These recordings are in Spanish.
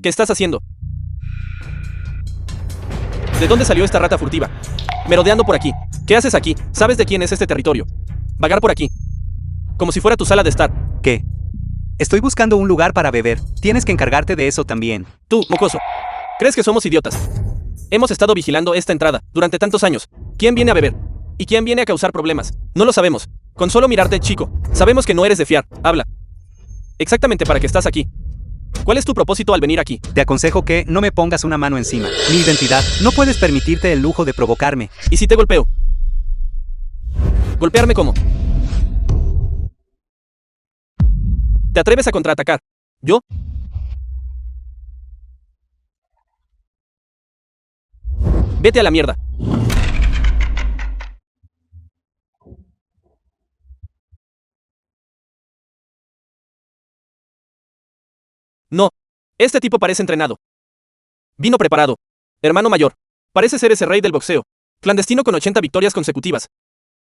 ¿Qué estás haciendo? ¿De dónde salió esta rata furtiva? Merodeando por aquí. ¿Qué haces aquí? ¿Sabes de quién es este territorio? Vagar por aquí. Como si fuera tu sala de estar. ¿Qué? Estoy buscando un lugar para beber. Tienes que encargarte de eso también. Tú, mocoso. ¿Crees que somos idiotas? Hemos estado vigilando esta entrada durante tantos años. ¿Quién viene a beber? ¿Y quién viene a causar problemas? No lo sabemos. Con solo mirarte, chico, sabemos que no eres de fiar. Habla. Exactamente para qué estás aquí. ¿Cuál es tu propósito al venir aquí? Te aconsejo que no me pongas una mano encima. Mi identidad. No puedes permitirte el lujo de provocarme. ¿Y si te golpeo? ¿Golpearme cómo? ¿Te atreves a contraatacar? ¿Yo? Vete a la mierda. No. Este tipo parece entrenado. Vino preparado. Hermano mayor. Parece ser ese rey del boxeo. Clandestino con 80 victorias consecutivas.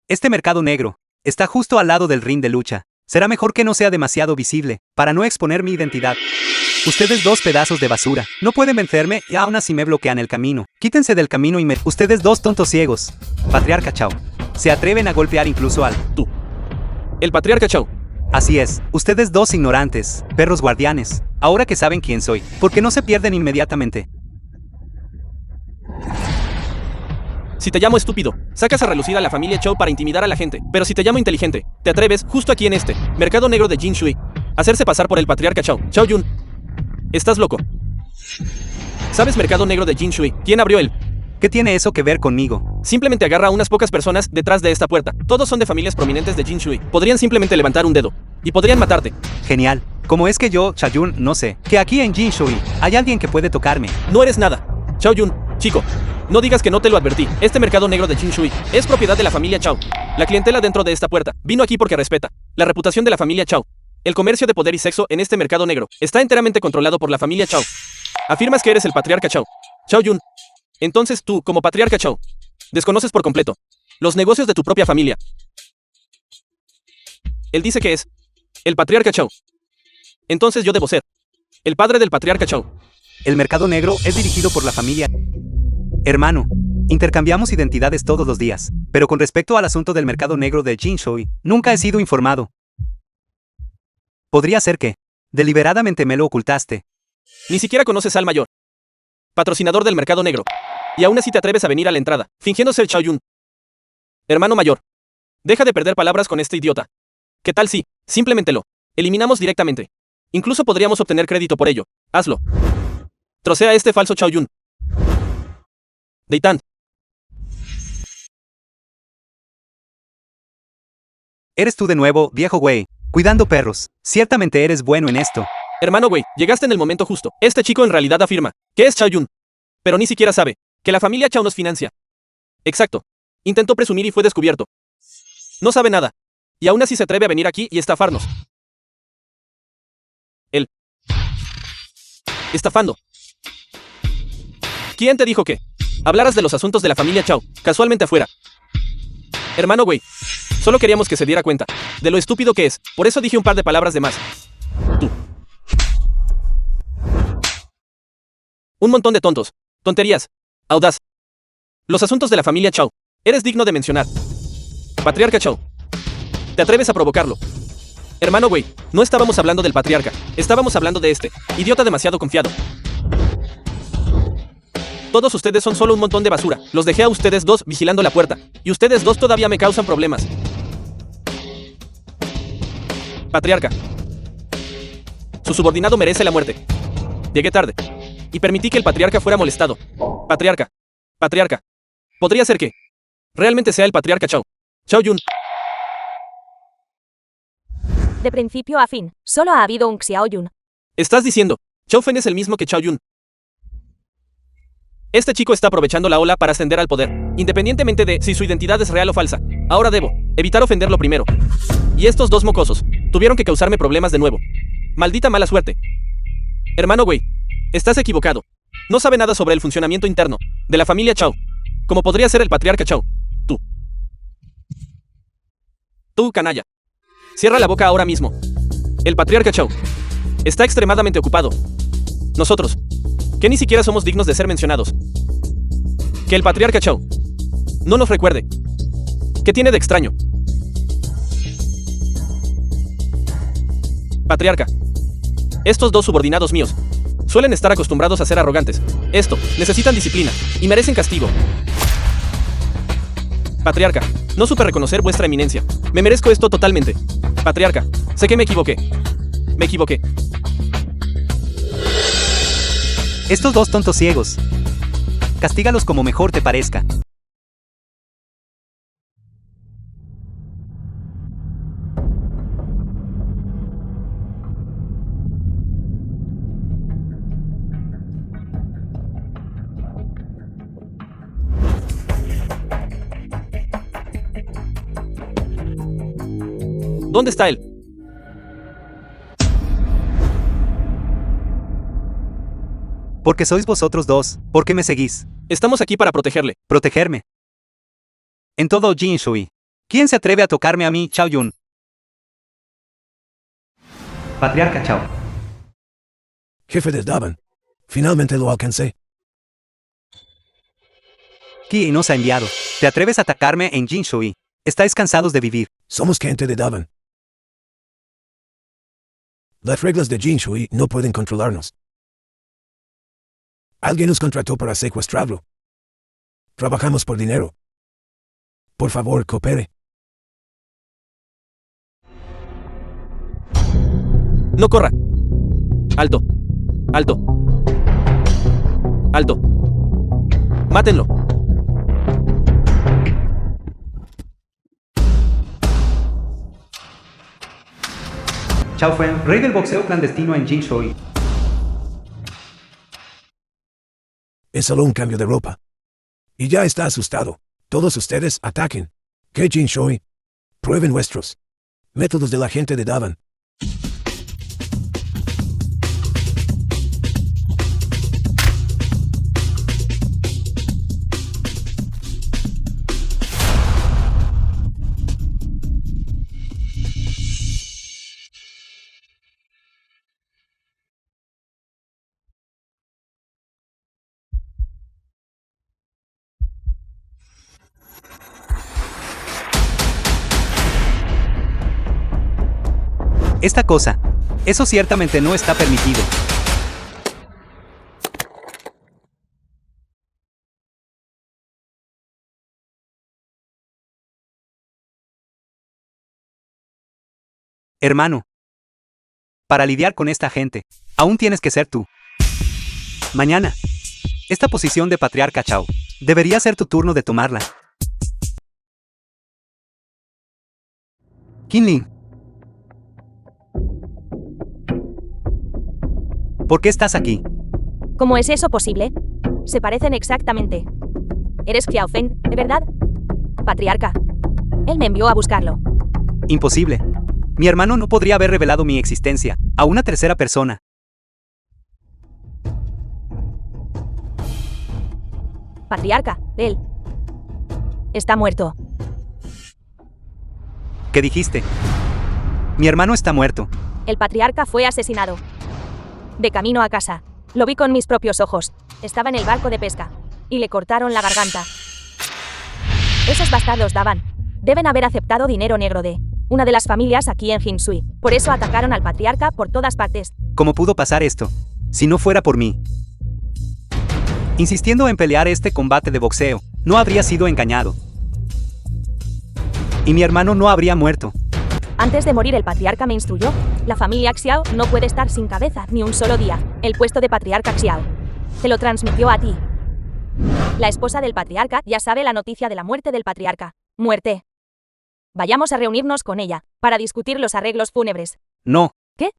Este mercado negro está justo al lado del ring de lucha. Será mejor que no sea demasiado visible, para no exponer mi identidad. Ustedes dos pedazos de basura. No pueden vencerme y aún así me bloquean el camino. Quítense del camino y Ustedes dos tontos ciegos. Patriarca Chao. Se atreven a golpear incluso al... Tú. El patriarca Chao. Así es. Ustedes dos ignorantes. Perros guardianes. Ahora que saben quién soy, ¿por qué no se pierden inmediatamente? Si te llamo estúpido, sacas a relucir a la familia Chao para intimidar a la gente. Pero si te llamo inteligente, te atreves, justo aquí en este mercado negro de Jinshui, a hacerse pasar por el patriarca Chao. Chao Yun. Estás loco. ¿Sabes mercado negro de Jinshui? ¿Quién abrió él? ¿Qué tiene eso que ver conmigo? Simplemente agarra a unas pocas personas detrás de esta puerta. Todos son de familias prominentes de Jinshui. Podrían simplemente levantar un dedo. Y podrían matarte. Genial. ¿Cómo es que yo, Chaoyun, no sé, que aquí en Jinshui hay alguien que puede tocarme? No eres nada. Chao Yun, chico. No digas que no te lo advertí. Este mercado negro de Jinshui es propiedad de la familia Chao. La clientela dentro de esta puerta vino aquí porque respeta la reputación de la familia Chao. El comercio de poder y sexo en este mercado negro está enteramente controlado por la familia Chao. Afirmas que eres el patriarca Chao. Chao Yun. Entonces tú, como patriarca Chao, desconoces por completo los negocios de tu propia familia. Él dice que es el patriarca Chao. Entonces yo debo ser el padre del patriarca Chao. El mercado negro es dirigido por la familia. Hermano, intercambiamos identidades todos los días, pero con respecto al asunto del mercado negro de Jinshui, nunca he sido informado. Podría ser que deliberadamente me lo ocultaste. Ni siquiera conoces al mayor patrocinador del mercado negro. Y aún así te atreves a venir a la entrada, fingiendo ser Chao Yun. Hermano mayor, deja de perder palabras con este idiota. ¿Qué tal si simplemente lo eliminamos directamente? Incluso podríamos obtener crédito por ello. Hazlo. Trocea a este falso Chao Yun. Deitan. Eres tú de nuevo, viejo güey. Cuidando perros. Ciertamente eres bueno en esto. Hermano güey, llegaste en el momento justo. Este chico en realidad afirma que es Chao Yun. Pero ni siquiera sabe que la familia Chao nos financia. Exacto. Intentó presumir y fue descubierto. No sabe nada. Y aún así se atreve a venir aquí y estafarnos. Él. Estafando. ¿Quién te dijo que hablaras de los asuntos de la familia Chao, casualmente afuera? Hermano güey, solo queríamos que se diera cuenta de lo estúpido que es. Por eso dije un par de palabras de más. Tú. Un montón de tontos. Tonterías. Audaz. Los asuntos de la familia Chao. Eres digno de mencionar. Patriarca Chao. ¿Te atreves a provocarlo? Hermano güey, no estábamos hablando del patriarca. Estábamos hablando de este idiota demasiado confiado. Todos ustedes son solo un montón de basura. Los dejé a ustedes dos vigilando la puerta. Y ustedes dos todavía me causan problemas. Patriarca. Su subordinado merece la muerte. Llegué tarde. Y permití que el patriarca fuera molestado. Patriarca. Patriarca. Podría ser que realmente sea el patriarca Chao. Chao Yun. De principio a fin, solo ha habido un Xiao Yun. Estás diciendo, Chao Fen es el mismo que Chao Yun. Este chico está aprovechando la ola para ascender al poder, independientemente de si su identidad es real o falsa. Ahora debo evitar ofenderlo primero. Y estos dos mocosos tuvieron que causarme problemas de nuevo. Maldita mala suerte. Hermano güey, estás equivocado. No sabe nada sobre el funcionamiento interno de la familia Chao, como podría ser el patriarca Chao. Tú, canalla. Cierra la boca ahora mismo. El patriarca Chao está extremadamente ocupado. Nosotros Que ni siquiera somos dignos de ser mencionados. Que el patriarca Chao no nos recuerde. ¿Qué tiene de extraño? Patriarca. Estos dos subordinados míos suelen estar acostumbrados a ser arrogantes. Necesitan disciplina y merecen castigo. Patriarca, no supe reconocer vuestra eminencia. Me merezco esto totalmente. Patriarca, sé que me equivoqué. Me equivoqué. Estos dos tontos ciegos. Castígalos como mejor te parezca. ¿Dónde está él? Porque sois vosotros dos. ¿Por qué me seguís? Estamos aquí para protegerle. Protegerme. En todo Jinshui. ¿Quién se atreve a tocarme a mí, Chao Yun? Patriarca Chao. Jefe de Davan. Finalmente lo alcancé. Ki nos ha enviado. ¿Te atreves a atacarme en Jinshui? Estáis cansados de vivir. Somos gente de Davan. Las reglas de Jinshui no pueden controlarnos. Alguien nos contrató para secuestrarlo. Trabajamos por dinero. Por favor, coopere. No corra. Alto. Alto. Alto. Mátenlo. Chao Fen, rey del boxeo clandestino en Jinshui. Es solo un cambio de ropa. Y ya está asustado. Todos ustedes ataquen. Que Jinshui prueben vuestros métodos de la gente de Davan. Esta cosa. Eso ciertamente no está permitido. Hermano. Para lidiar con esta gente, aún tienes que ser tú. Mañana. Esta posición de patriarca Chao. Debería ser tu turno de tomarla. Qinling. ¿Por qué estás aquí? ¿Cómo es eso posible? Se parecen exactamente. Eres Xiao Feng, ¿de verdad? Patriarca. Él me envió a buscarlo. Imposible. Mi hermano no podría haber revelado mi existencia a una tercera persona. Patriarca, él está muerto. ¿Qué dijiste? Mi hermano está muerto. El patriarca fue asesinado. De camino a casa. Lo vi con mis propios ojos. Estaba en el barco de pesca. Y le cortaron la garganta. Esos bastardos deben haber aceptado dinero negro de una de las familias aquí en Jinshui. Por eso atacaron al patriarca por todas partes. ¿Cómo pudo pasar esto? Si no fuera por mí. Insistiendo en pelear este combate de boxeo, no habría sido engañado. Y mi hermano no habría muerto. Antes de morir el patriarca me instruyó. La familia Xiao no puede estar sin cabeza ni un solo día. El puesto de patriarca Xiao te lo transmitió a ti. La esposa del patriarca ya sabe la noticia de la muerte del patriarca. Muerte. Vayamos a reunirnos con ella para discutir los arreglos fúnebres. No. ¿Qué?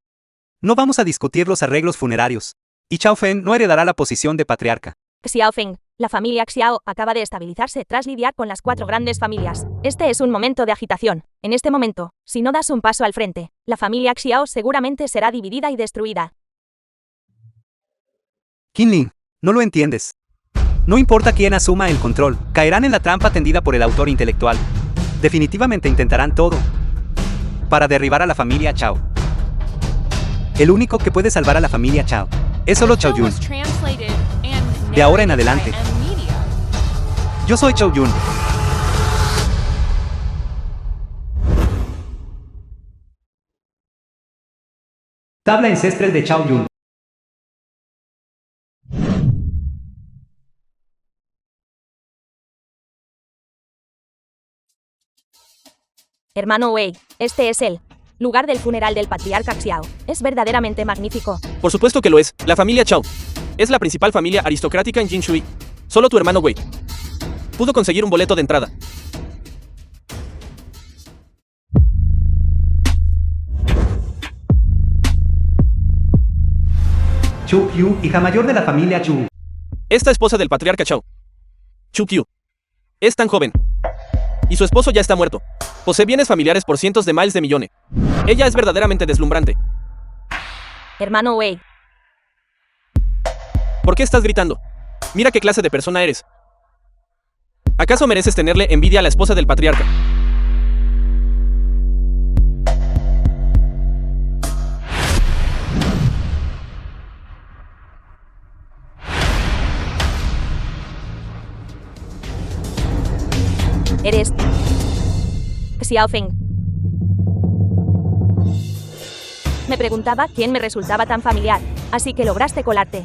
No vamos a discutir los arreglos funerarios. Y Chao Feng no heredará la posición de patriarca. Xiao Feng, la familia Xiao acaba de estabilizarse tras lidiar con las 4 grandes familias. Este es un momento de agitación. En este momento, si no das un paso al frente, la familia Xiao seguramente será dividida y destruida. Qinling, no lo entiendes. No importa quién asuma el control, caerán en la trampa tendida por el autor intelectual. Definitivamente intentarán todo para derribar a la familia Chao. El único que puede salvar a la familia Chao Es solo Chao Yun. De ahora en adelante. Yo soy Chao Yun. Tabla ancestral de Chao Yun. Hermano Wei, este es el lugar del funeral del patriarca Xiao. Es verdaderamente magnífico. Por supuesto que lo es. La familia Chao es la principal familia aristocrática en Jinshui. Solo tu hermano Wei pudo conseguir un boleto de entrada. Chu Qiu, hija mayor de la familia Chu. Esta esposa del patriarca Chao, Chu Qiu, es tan joven. Y su esposo ya está muerto. Posee bienes familiares por cientos de miles de millones. Ella es verdaderamente deslumbrante. Hermano Wei, ¿Por qué estás gritando? Mira qué clase de persona eres. ¿Acaso mereces tenerle envidia a la esposa del patriarca? eres Xiao Feng. Me preguntaba quién me resultaba tan familiar, así que lograste colarte.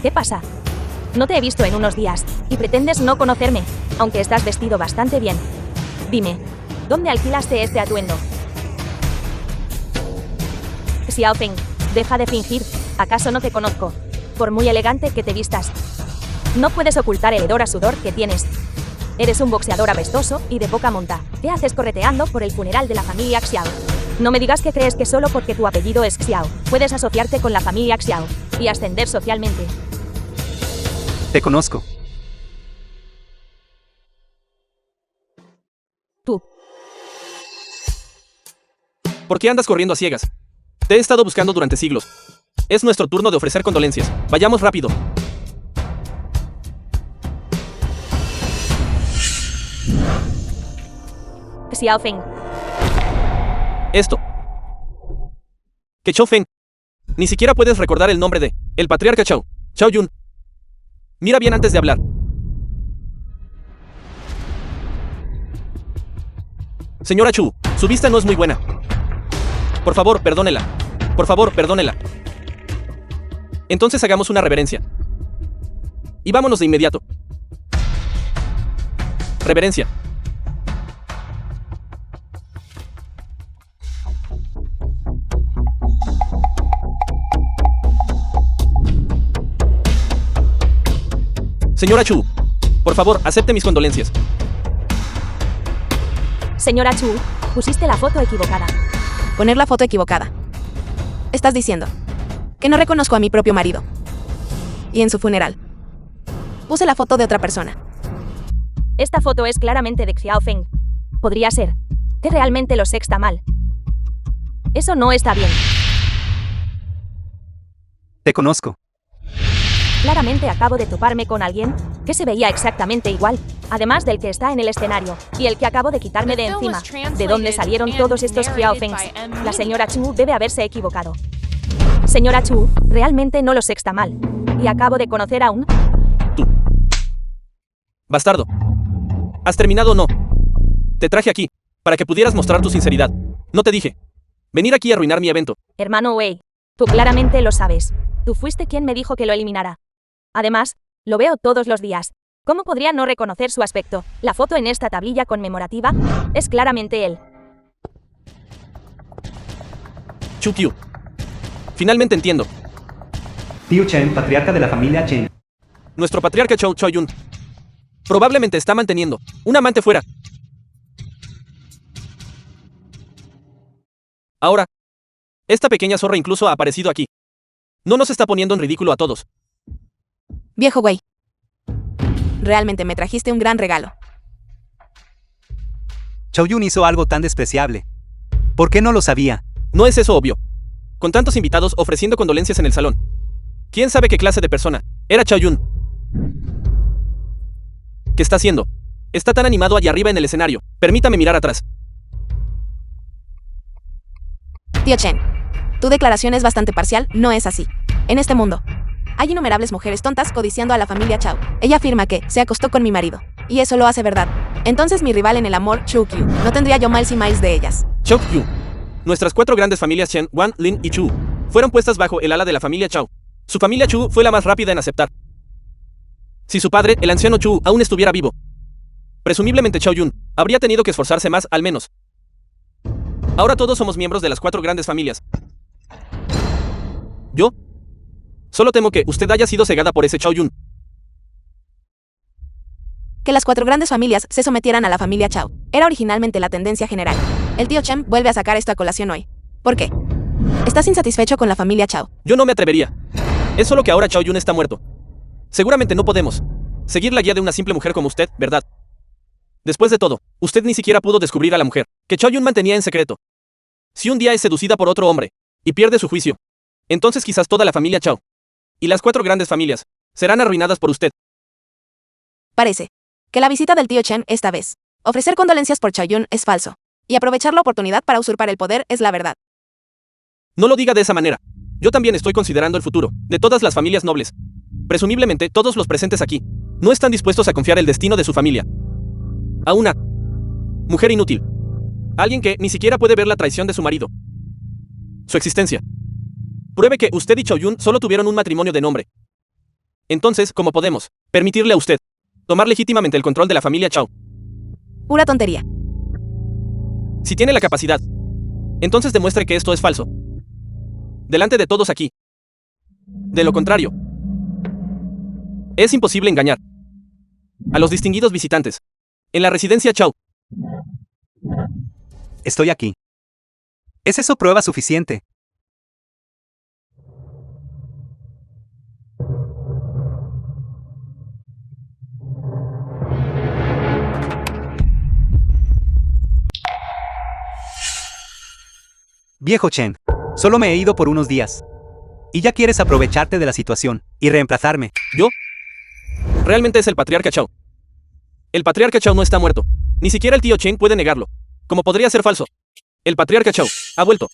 ¿Qué pasa? No te he visto en unos días, y pretendes no conocerme, aunque estás vestido bastante bien. Dime, ¿dónde alquilaste este atuendo? Xiao Feng, deja de fingir, ¿acaso no te conozco? Por muy elegante que te vistas. No puedes ocultar el hedor a sudor que tienes. Eres un boxeador apestoso y de poca monta. ¿Qué haces correteando por el funeral de la familia Xiao? No me digas que crees que solo porque tu apellido es Xiao, puedes asociarte con la familia Xiao y ascender socialmente. Te conozco. Tú. ¿Por qué andas corriendo a ciegas? Te he estado buscando durante siglos. Es nuestro turno de ofrecer condolencias. Vayamos rápido. Xiao Feng. Esto. Que Chao Feng. Ni siquiera puedes recordar el nombre de el patriarca Chao, Chao Yun. Mira bien antes de hablar. Señora Chu, su vista no es muy buena. Por favor, perdónela. Por favor, perdónela. Entonces hagamos una reverencia. Y vámonos de inmediato. Reverencia. Señora Chu, por favor, acepte mis condolencias. Señora Chu, pusiste la foto equivocada. Poner la foto equivocada. Estás diciendo que no reconozco a mi propio marido. Y en su funeral puse la foto de otra persona. Esta foto es claramente de Xiao Feng. Podría ser que realmente lo sexta mal. Eso no está bien. Te conozco. Claramente acabo de toparme con alguien que se veía exactamente igual, además del que está en el escenario, y el que acabo de quitarme de encima. ¿De dónde salieron todos estos Xiao Fengs? La señora Chu debe haberse equivocado. Señora Chu, realmente no lo sexta mal. Y acabo de conocer a un... Tú. Bastardo. ¿Has terminado o no? Te traje aquí, para que pudieras mostrar tu sinceridad. No te dije venir aquí a arruinar mi evento. Hermano Wei, tú claramente lo sabes. Tú fuiste quien me dijo que lo eliminara. Además, lo veo todos los días. ¿Cómo podría no reconocer su aspecto? La foto en esta tablilla conmemorativa es claramente él. Chu Qiu. Finalmente entiendo. Tiu Chen, patriarca de la familia Chen. Nuestro patriarca Chao Chao Yun probablemente está manteniendo un amante fuera. Ahora, esta pequeña zorra incluso ha aparecido aquí. No nos está poniendo en ridículo a todos. Viejo güey. Realmente me trajiste un gran regalo. Chao Yun hizo algo tan despreciable. ¿Por qué no lo sabía? No es eso obvio. Con tantos invitados ofreciendo condolencias en el salón. ¿Quién sabe qué clase de persona era Chao Yun? ¿Qué está haciendo? Está tan animado allá arriba en el escenario. Permítame mirar atrás. Tío Chen, Tu declaración es bastante parcial, no es así. En este mundo, hay innumerables mujeres tontas codiciando a la familia Chao. Ella afirma que se acostó con mi marido, y eso lo hace verdad. Entonces mi rival en el amor, Chu Q, no tendría yo miles y miles de ellas. Chao Yu. Nuestras 4 grandes familias Chen, Wan, Lin y Chu fueron puestas bajo el ala de la familia Chao. Su familia Chu fue la más rápida en aceptar. Si su padre, el anciano Chu, aún estuviera vivo, presumiblemente Chao Yun habría tenido que esforzarse más, al menos. Ahora todos somos miembros de las 4 grandes familias. Yo solo temo que usted haya sido cegada por ese Chao Yun. Que las 4 grandes familias se sometieran a la familia Chao era originalmente la tendencia general. El tío Chen vuelve a sacar esto a colación hoy. ¿Por qué? ¿Estás insatisfecho con la familia Chao? Yo no me atrevería. Es solo que ahora Chao Yun está muerto. Seguramente no podemos seguir la guía de una simple mujer como usted, ¿verdad? Después de todo, usted ni siquiera pudo descubrir a la mujer que Chao Yun mantenía en secreto. Si un día es seducida por otro hombre y pierde su juicio, entonces quizás toda la familia Chao y las 4 grandes familias serán arruinadas por usted. Parece que la visita del tío Chen esta vez, ofrecer condolencias por Chao Yun es falso, y aprovechar la oportunidad para usurpar el poder es la verdad. No lo diga de esa manera. Yo también estoy considerando el futuro de todas las familias nobles. Presumiblemente todos los presentes aquí no están dispuestos a confiar el destino de su familia a una mujer inútil. Alguien que ni siquiera puede ver la traición de su marido. Su existencia pruebe que usted y Chao Yun solo tuvieron un matrimonio de nombre. Entonces, ¿cómo podemos permitirle a usted tomar legítimamente el control de la familia Chao? Pura tontería. Si tiene la capacidad, entonces demuestre que esto es falso. Delante de todos aquí. De lo contrario, es imposible engañar a los distinguidos visitantes en la residencia Chao. Estoy aquí. ¿Es eso prueba suficiente? Viejo Chen, solo me he ido por unos días. Y ya quieres aprovecharte de la situación y reemplazarme. ¿Yo? Realmente es el patriarca Chao. El patriarca Chao no está muerto. Ni siquiera el tío Chen puede negarlo. ¿Cómo podría ser falso? El patriarca Chao ha vuelto.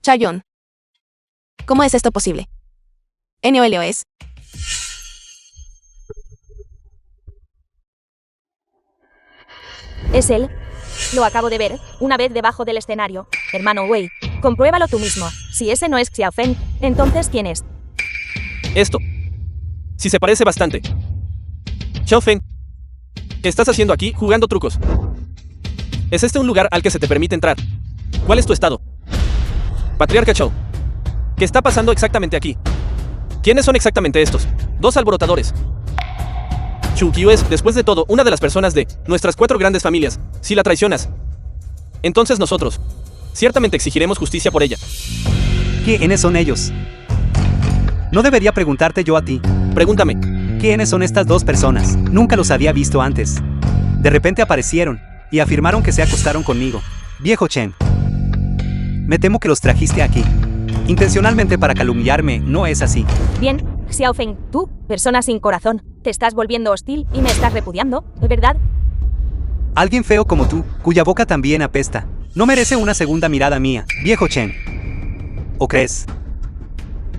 Chao Yun. ¿Cómo es esto posible? NOLO es. Es él. Lo acabo de ver, una vez debajo del escenario. Hermano Wei, compruébalo tú mismo. Si ese no es Xiao Feng, entonces ¿quién es? Esto sí se parece bastante. Xiao Feng, ¿qué estás haciendo aquí jugando trucos? ¿Es este un lugar al que se te permite entrar? ¿Cuál es tu estado? Patriarca Chao, ¿qué está pasando exactamente aquí? ¿Quiénes son exactamente estos 2 alborotadores? Chu Qiu es, después de todo, una de las personas de nuestras 4 grandes familias. Si la traicionas, entonces nosotros ciertamente exigiremos justicia por ella. ¿Quiénes son ellos? No debería preguntarte yo a ti. Pregúntame. ¿Quiénes son estas 2 personas? Nunca los había visto antes. De repente aparecieron y afirmaron que se acostaron conmigo. Viejo Chen. Me temo que los trajiste aquí intencionalmente para calumniarme, ¿no es así? Bien, Xiao Feng, tú, persona sin corazón, te estás volviendo hostil y me estás repudiando, ¿verdad? Alguien feo como tú, cuya boca también apesta, no merece una segunda mirada mía, viejo Chen. ¿O crees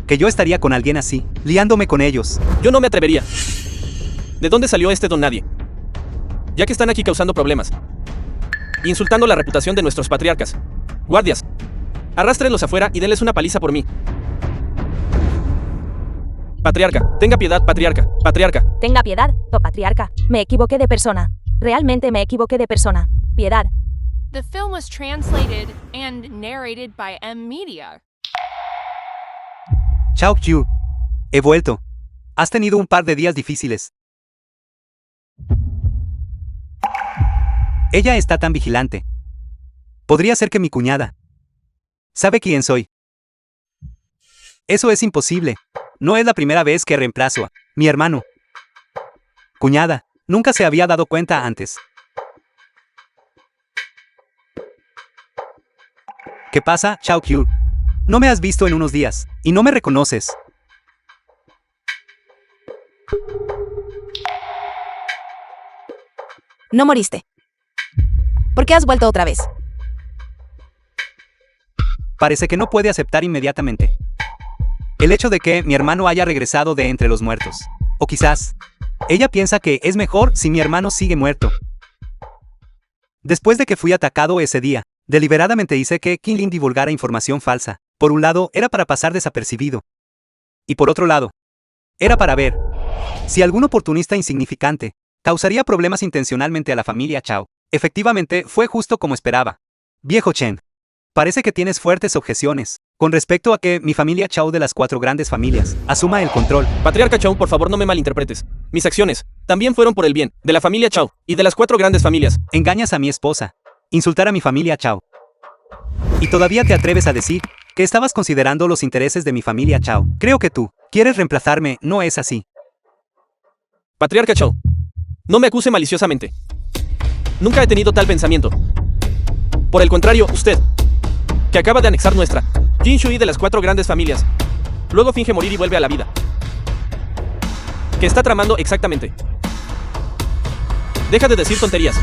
que yo estaría con alguien así, liándome con ellos? Yo no me atrevería. ¿De dónde salió este don nadie? Ya que están aquí causando problemas, insultando la reputación de nuestros patriarcas. Guardias, arrástrenlos afuera y denles una paliza por mí. Patriarca, tenga piedad, patriarca, patriarca. Tenga piedad, oh patriarca. Me equivoqué de persona. Realmente me equivoqué de persona. Piedad. The film was translated and narrated by M Media. Chao Qiu. He vuelto. Has tenido un par de días difíciles. Ella está tan vigilante. Podría ser que mi cuñada sabe quién soy. Eso es imposible. No es la primera vez que reemplazo a mi hermano. Cuñada, nunca se había dado cuenta antes. ¿Qué pasa, Chao Qiu? No me has visto en unos días, y no me reconoces. No moriste. ¿Por qué has vuelto otra vez? Parece que no puede aceptar inmediatamente el hecho de que mi hermano haya regresado de entre los muertos. O quizás, ella piensa que es mejor si mi hermano sigue muerto. Después de que fui atacado ese día, deliberadamente hice que Qin Lin divulgara información falsa. Por un lado, era para pasar desapercibido. Y por otro lado, era para ver si algún oportunista insignificante causaría problemas intencionalmente a la familia Chao. Efectivamente, fue justo como esperaba. Viejo Chen, parece que tienes fuertes objeciones con respecto a que mi familia Chao de las 4 grandes familias asuma el control. Patriarca Chao, por favor no me malinterpretes. Mis acciones también fueron por el bien de la familia Chao y de las 4 grandes familias. Engañas a mi esposa, insultar a mi familia Chao. Y todavía te atreves a decir que estabas considerando los intereses de mi familia Chao. Creo que tú quieres reemplazarme, ¿no es así? Patriarca Chao, no me acuse maliciosamente. Nunca he tenido tal pensamiento. Por el contrario, usted, que acaba de anexar nuestra Jin Shui de las 4 grandes familias, luego finge morir y vuelve a la vida. ¿Qué está tramando exactamente? Deja de decir tonterías.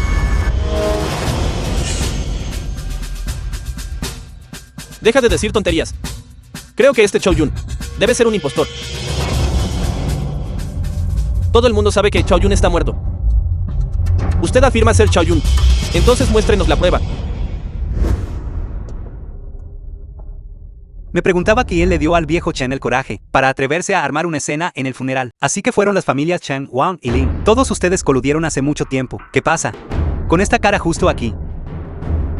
Deja de decir tonterías. Creo que este Chao Yun debe ser un impostor. Todo el mundo sabe que Chao Yun está muerto. Usted afirma ser Chao Yun. Entonces muéstrenos la prueba. Me preguntaba quién le dio al viejo Chen el coraje para atreverse a armar una escena en el funeral. Así que fueron las familias Chen, Wang y Lin. Todos ustedes coludieron hace mucho tiempo. ¿Qué pasa? Con esta cara justo aquí.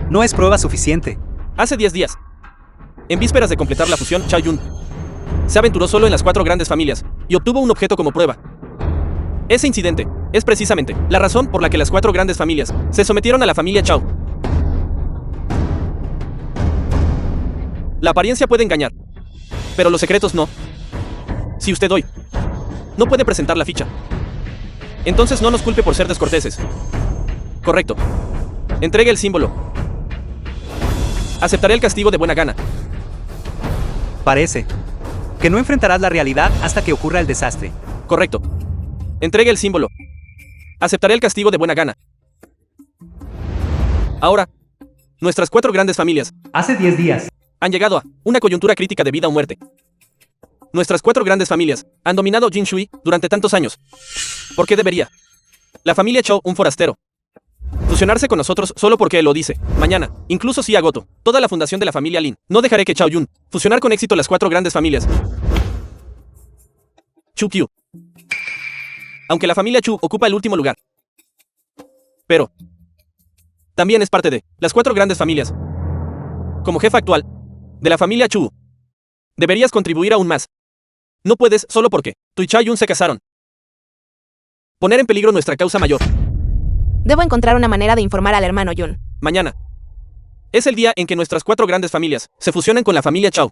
No es prueba suficiente. Hace 10 días, en vísperas de completar la fusión, Chao Yun se aventuró solo en las 4 grandes familias y obtuvo un objeto como prueba. Ese incidente es precisamente la razón por la que las 4 grandes familias se sometieron a la familia Chao. La apariencia puede engañar, pero los secretos no. Si usted hoy no puede presentar la ficha, entonces no nos culpe por ser descorteses. Correcto. Entregue el símbolo. Aceptaré el castigo de buena gana. Parece que no enfrentarás la realidad hasta que ocurra el desastre. Correcto. Entregue el símbolo. Aceptaré el castigo de buena gana. Ahora, nuestras 4 grandes familias Hace 10 días. han llegado a una coyuntura crítica de vida o muerte. Nuestras 4 grandes familias han dominado Jin Shui durante tantos años. ¿Por qué debería la familia Chao, un forastero, fusionarse con nosotros solo porque él lo dice? Mañana, incluso si agoto toda la fundación de la familia Lin, no dejaré que Chao Yun fusionar con éxito las 4 grandes familias. Chu Qiu. Aunque la familia Chu ocupa el último lugar, pero también es parte de las 4 grandes familias. Como jefa actual de la familia Chu, deberías contribuir aún más. No puedes solo porque tú y Chao Yun se casaron poner en peligro nuestra causa mayor. Debo encontrar una manera de informar al hermano Yun. Mañana es el día en que nuestras 4 grandes familias se fusionen con la familia Chao.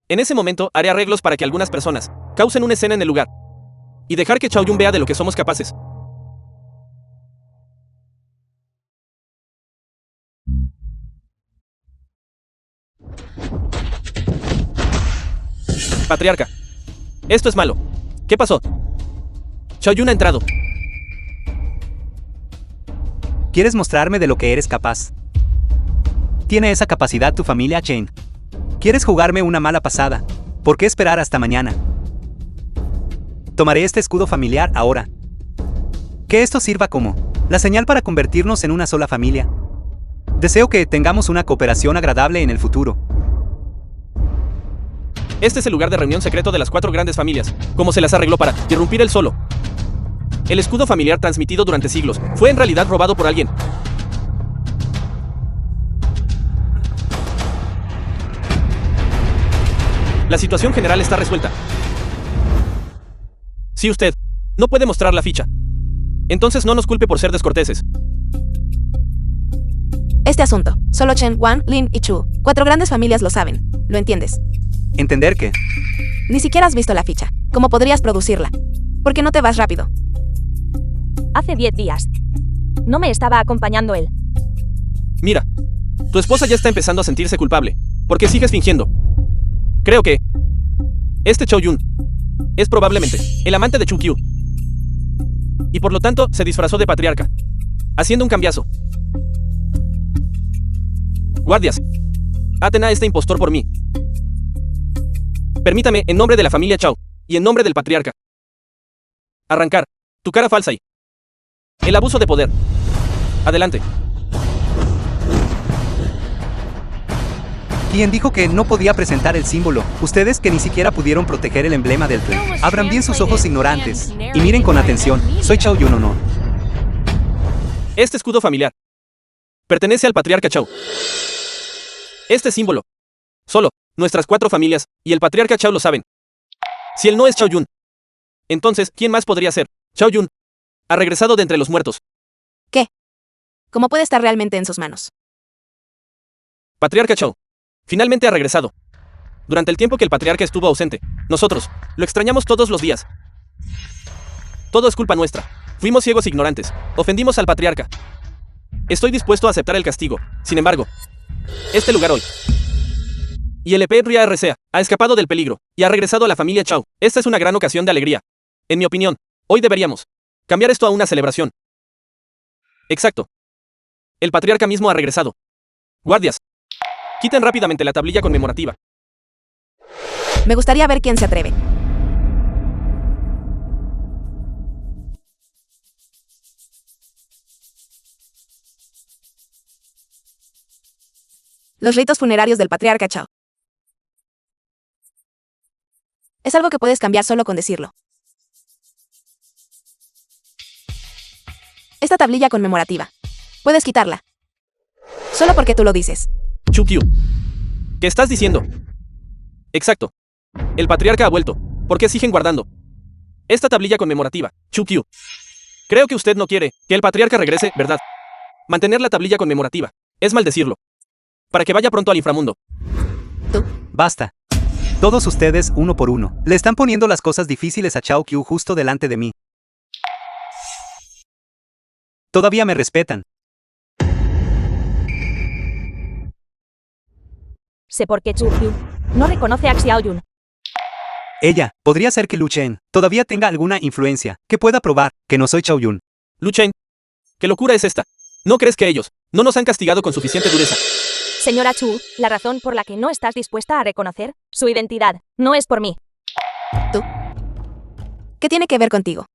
En ese momento haré arreglos para que algunas personas causen una escena en el lugar y dejar que Chao Yun vea de lo que somos capaces. Patriarca, esto es malo. ¿Qué pasó? Chao Yun ha entrado. ¿Quieres mostrarme de lo que eres capaz? ¿Tiene esa capacidad tu familia Chen? ¿Quieres jugarme una mala pasada? ¿Por qué esperar hasta mañana? Tomaré este escudo familiar ahora. Que esto sirva como la señal para convertirnos en una sola familia. Deseo que tengamos una cooperación agradable en el futuro. Este es el lugar de reunión secreto de las 4 grandes familias. ¿Cómo se las arregló para irrumpir él solo? El escudo familiar transmitido durante siglos fue en realidad robado por alguien. La situación general está resuelta. Si usted no puede mostrar la ficha, entonces no nos culpe por ser descorteses. Este asunto, solo Chen, Wang, Lin y Chu, 4 grandes familias lo saben. ¿Lo entiendes? Entender que Ni siquiera has visto la ficha. ¿Cómo podrías producirla? ¿Por qué no te vas rápido? Hace 10 días. No me estaba acompañando él. Mira, tu esposa ya está empezando a sentirse culpable, porque sigues fingiendo. Creo que este Chao Yun es probablemente el amante de Chu Qiu. Y por lo tanto se disfrazó de patriarca, haciendo un cambiazo. Guardias. Aten a este impostor por mí. Permítame, en nombre de la familia Chao, y en nombre del patriarca. Arrancar. Tu cara falsa y... el abuso de poder. Adelante. ¿Quién dijo que no podía presentar el símbolo? Ustedes que ni siquiera pudieron proteger el emblema del tren. Abran bien sus ojos ignorantes y miren con atención. Soy Chao Yun o no. Este escudo familiar pertenece al patriarca Chao. Este símbolo. Solo nuestras 4 familias y el patriarca Chao lo saben. Si él no es Chao Yun, entonces, ¿quién más podría ser? Chao Yun ha regresado de entre los muertos. ¿Qué? ¿Cómo puede estar realmente en sus manos? Patriarca Chao finalmente ha regresado. Durante el tiempo que el patriarca estuvo ausente, nosotros lo extrañamos todos los días. Todo es culpa nuestra. Fuimos ciegos e ignorantes. Ofendimos al patriarca. Estoy dispuesto a aceptar el castigo. Sin embargo, este lugar hoy. Y el EPRIA RCA ha escapado del peligro y ha regresado a la familia Chao. Esta es una gran ocasión de alegría. En mi opinión, hoy deberíamos cambiar esto a una celebración. Exacto. El patriarca mismo ha regresado. Guardias, quiten rápidamente la tablilla conmemorativa. Me gustaría ver quién se atreve. Los ritos funerarios del patriarca Chao. Es algo que puedes cambiar solo con decirlo. Esta tablilla conmemorativa. Puedes quitarla. Solo porque tú lo dices. Chukyu. ¿Qué estás diciendo? Exacto. El patriarca ha vuelto. ¿Por qué siguen guardando esta tablilla conmemorativa? Chukyu. Creo que usted no quiere que el patriarca regrese, ¿verdad? Mantener la tablilla conmemorativa es maldecirlo. Para que vaya pronto al inframundo. ¿Tú? Basta. Todos ustedes, uno por uno, le están poniendo las cosas difíciles a Chao Qiu justo delante de mí. Todavía me respetan. Sé por qué Chu Qiu no reconoce a Xiao Yun. Ella, podría ser que Lu Chen todavía tenga alguna influencia, que pueda probar que no soy Chao Yun. Lu Chen, ¿qué locura es esta? ¿No crees que ellos no nos han castigado con suficiente dureza? Señora Chu, la razón por la que no estás dispuesta a reconocer su identidad no es por mí. ¿Tú? ¿Qué tiene que ver contigo?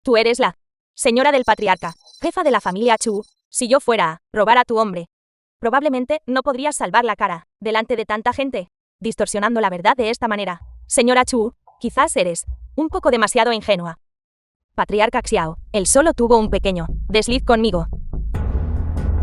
Tú eres la señora del patriarca, jefa de la familia Chu. Si yo fuera a robar a tu hombre, probablemente no podrías salvar la cara delante de tanta gente, distorsionando la verdad de esta manera. Señora Chu, quizás eres un poco demasiado ingenua. Patriarca Xiao, él solo tuvo un pequeño desliz conmigo.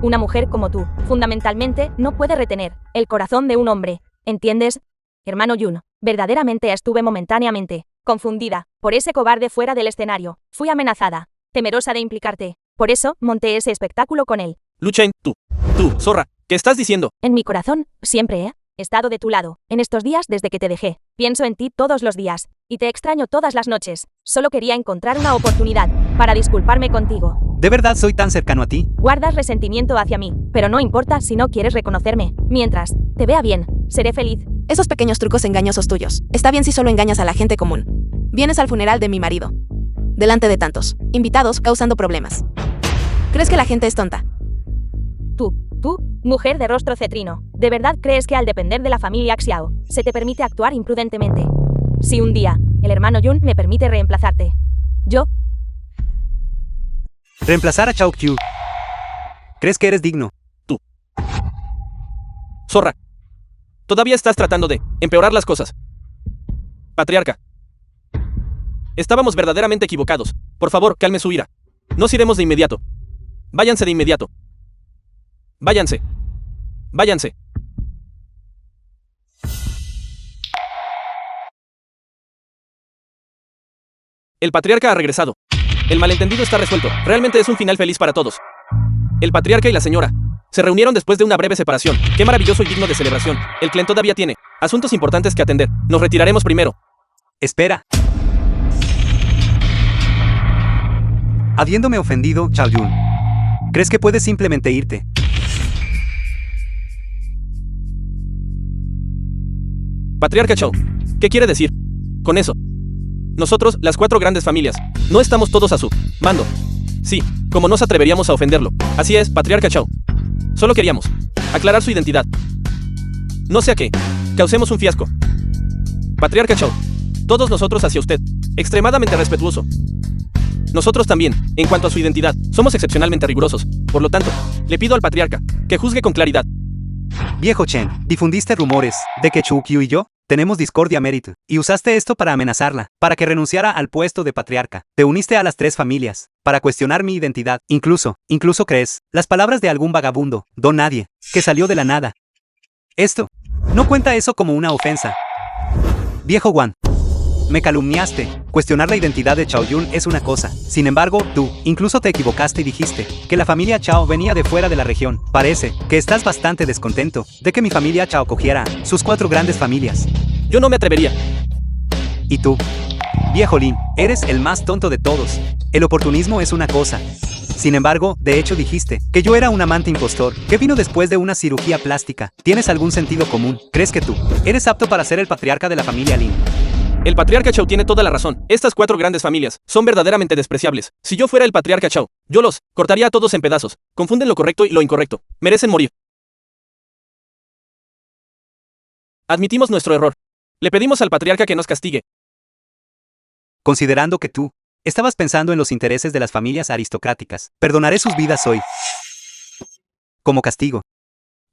Una mujer como tú, fundamentalmente, no puede retener el corazón de un hombre, ¿entiendes? Hermano Yun, verdaderamente estuve momentáneamente confundida por ese cobarde fuera del escenario. Fui amenazada, temerosa de implicarte. Por eso, monté ese espectáculo con él. Lu Chen, tú, zorra, ¿qué estás diciendo? En mi corazón, siempre he estado de tu lado. En estos días desde que te dejé, pienso en ti todos los días, y te extraño todas las noches. Solo quería encontrar una oportunidad para disculparme contigo. ¿De verdad soy tan cercano a ti? Guardas resentimiento hacia mí, pero no importa si no quieres reconocerme. Mientras te vea bien, seré feliz. Esos pequeños trucos engañosos tuyos. Está bien si solo engañas a la gente común. Vienes al funeral de mi marido. Delante de tantos invitados, causando problemas. ¿Crees que la gente es tonta? Tú, mujer de rostro cetrino, ¿de verdad crees que al depender de la familia Xiao, se te permite actuar imprudentemente? Si un día, el hermano Yun me permite reemplazarte, yo... Reemplazar a Chao Qiu. ¿Crees que eres digno? Zorra. Todavía estás tratando de empeorar las cosas. Patriarca. Estábamos verdaderamente equivocados. Por favor, calme su ira. Nos iremos de inmediato. Váyanse de inmediato. Váyanse. Váyanse. El patriarca ha regresado. El malentendido está resuelto. Realmente es un final feliz para todos. El patriarca y la señora se reunieron después de una breve separación. Qué maravilloso y digno de celebración. El clan todavía tiene asuntos importantes que atender. Nos retiraremos primero. Espera. Habiéndome ofendido, Chao Yun, ¿crees que puedes simplemente irte? Patriarca Chao, ¿qué quiere decir con eso? Nosotros, las 4 grandes familias, no estamos todos a su mando. Sí, como nos atreveríamos a ofenderlo. Así es, Patriarca Chao. Solo queríamos aclarar su identidad. No sea que causemos un fiasco. Patriarca Chao, todos nosotros hacia usted, extremadamente respetuoso. Nosotros también, en cuanto a su identidad, somos excepcionalmente rigurosos. Por lo tanto, le pido al patriarca que juzgue con claridad. Viejo Chen, difundiste rumores de que Chukyu y yo tenemos discordia mérito, y usaste esto para amenazarla, para que renunciara al puesto de patriarca. Te uniste a las 3 familias, para cuestionar mi identidad. Incluso crees las palabras de algún vagabundo, don nadie, que salió de la nada. Esto, no cuenta eso como una ofensa. Viejo Wan, me calumniaste. Cuestionar la identidad de Chao Yun es una cosa. Sin embargo, tú, incluso te equivocaste y dijiste que la familia Chao venía de fuera de la región. Parece que estás bastante descontento de que mi familia Chao cogiera sus 4 grandes familias. Yo no me atrevería. Y tú, viejo Lin, eres el más tonto de todos. El oportunismo es una cosa. Sin embargo, de hecho dijiste que yo era un amante impostor, que vino después de una cirugía plástica. ¿Tienes algún sentido común? ¿Crees que tú eres apto para ser el patriarca de la familia Lin? El patriarca Chao tiene toda la razón. Estas 4 grandes familias son verdaderamente despreciables. Si yo fuera el patriarca Chao, yo los cortaría a todos en pedazos. Confunden lo correcto y lo incorrecto. Merecen morir. Admitimos nuestro error. Le pedimos al patriarca que nos castigue. Considerando que tú estabas pensando en los intereses de las familias aristocráticas, perdonaré sus vidas hoy. Como castigo,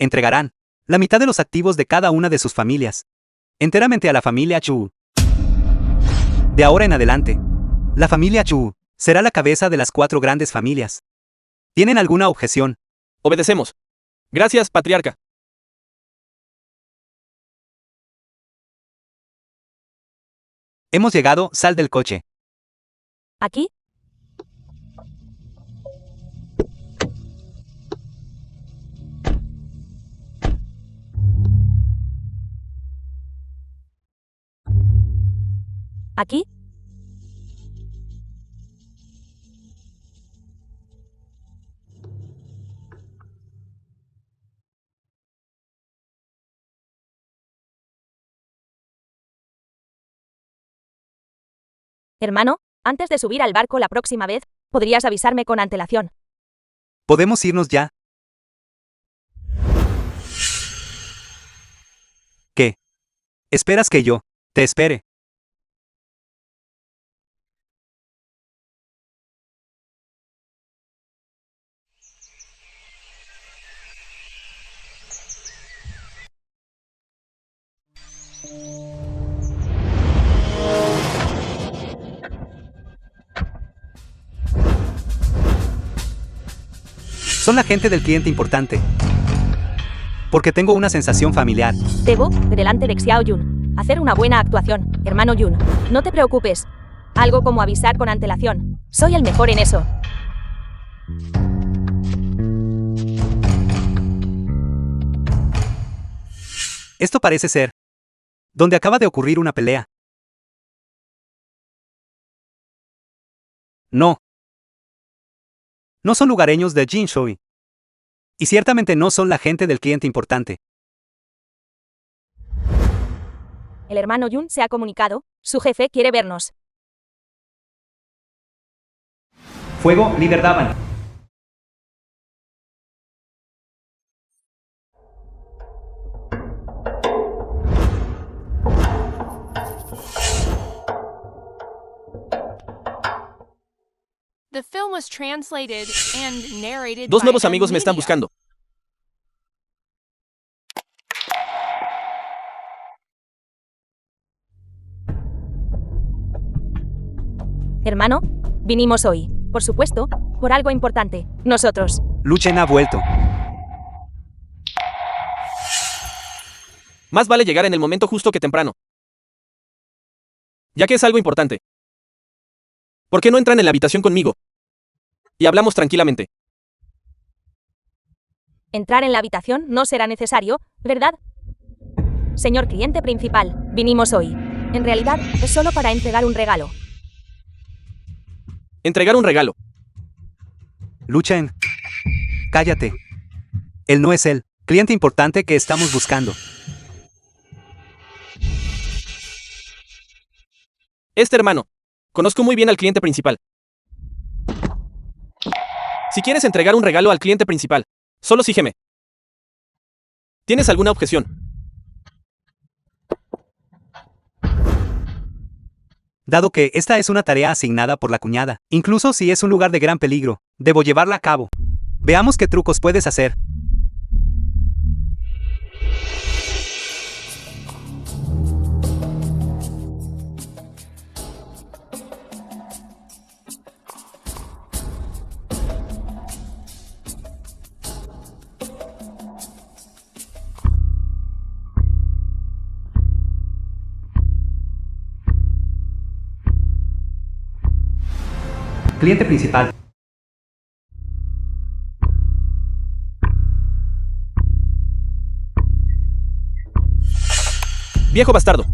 entregarán la mitad de los activos de cada una de sus familias, enteramente a la familia Chu. De ahora en adelante, la familia Chu será la cabeza de las 4 grandes familias. ¿Tienen alguna objeción? Obedecemos. Gracias, patriarca. Hemos llegado, sal del coche. ¿Aquí? ¿Aquí? Hermano, antes de subir al barco la próxima vez, podrías avisarme con antelación. ¿Podemos irnos ya? ¿Qué? ¿Esperas que yo te espere? Son la gente del cliente importante. Porque tengo una sensación familiar. Debo, delante de Xiao Yun, hacer una buena actuación, hermano Yun. No te preocupes. Algo como avisar con antelación. Soy el mejor en eso. Esto parece ser donde acaba de ocurrir una pelea. No. No son lugareños de Jinshui. Y ciertamente no son la gente del cliente importante. El hermano Yun se ha comunicado. Su jefe quiere vernos. Fuego, líder Davan. The film was translated and narrated 2 by nuevos amigos me están M-Media. buscando. Hermano, vinimos hoy. Por supuesto, por algo importante. Nosotros. Lu Chen ha vuelto. Más vale llegar en el momento justo que temprano. Ya que es algo importante. ¿Por qué no entran en la habitación conmigo? Y hablamos tranquilamente. Entrar en la habitación no será necesario, ¿verdad? Señor cliente principal, vinimos hoy. En realidad, es solo para entregar un regalo. Entregar un regalo. Lu Chen. Cállate. Él no es el cliente importante que estamos buscando. Este hermano. Conozco muy bien al cliente principal. Si quieres entregar un regalo al cliente principal, solo sígueme. ¿Tienes alguna objeción? Dado que esta es una tarea asignada por la cuñada, incluso si es un lugar de gran peligro, debo llevarla a cabo. Veamos qué trucos puedes hacer. Cliente principal. Viejo bastardo.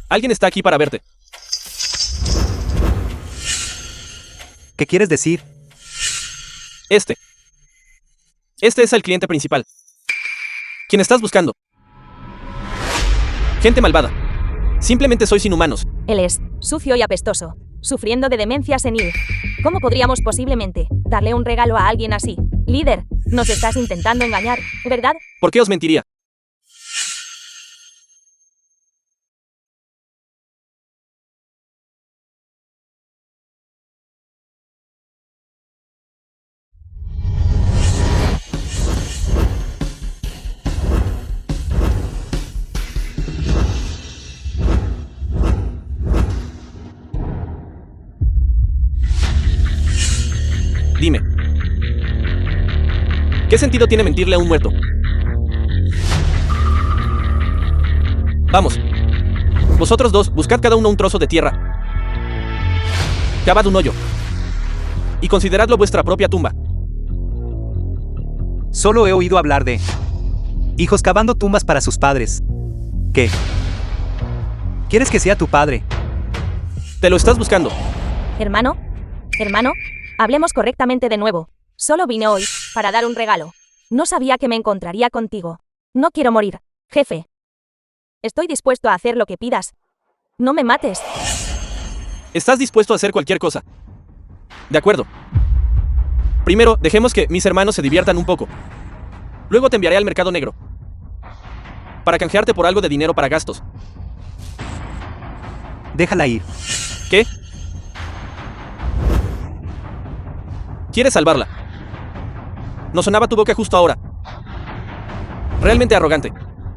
Alguien está aquí para verte. ¿Qué quieres decir? Este es el cliente principal. ¿Quién estás buscando? Gente malvada. Simplemente sois inhumanos. Él es sucio y apestoso, sufriendo de demencia senil. ¿Cómo podríamos posiblemente darle un regalo a alguien así? Líder, nos estás intentando engañar, ¿verdad? ¿Por qué os mentiría? Dime. ¿Qué sentido tiene mentirle a un muerto? Vamos. Vosotros dos, buscad cada uno un trozo de tierra. Cavad un hoyo. Y consideradlo vuestra propia tumba. Solo he oído hablar de hijos cavando tumbas para sus padres. ¿Qué? ¿Quieres que sea tu padre? Te lo estás buscando. Hermano, hablemos correctamente de nuevo. Solo vine hoy para dar un regalo. No sabía que me encontraría contigo. No quiero morir, jefe. Estoy dispuesto a hacer lo que pidas. No me mates. Estás dispuesto a hacer cualquier cosa. De acuerdo. Primero, dejemos que mis hermanos se diviertan un poco. Luego te enviaré al mercado negro. Para canjearte por algo de dinero para gastos. Déjala ir. ¿Qué? ¿Quieres salvarla? No sonaba tu boca justo ahora. Realmente arrogante.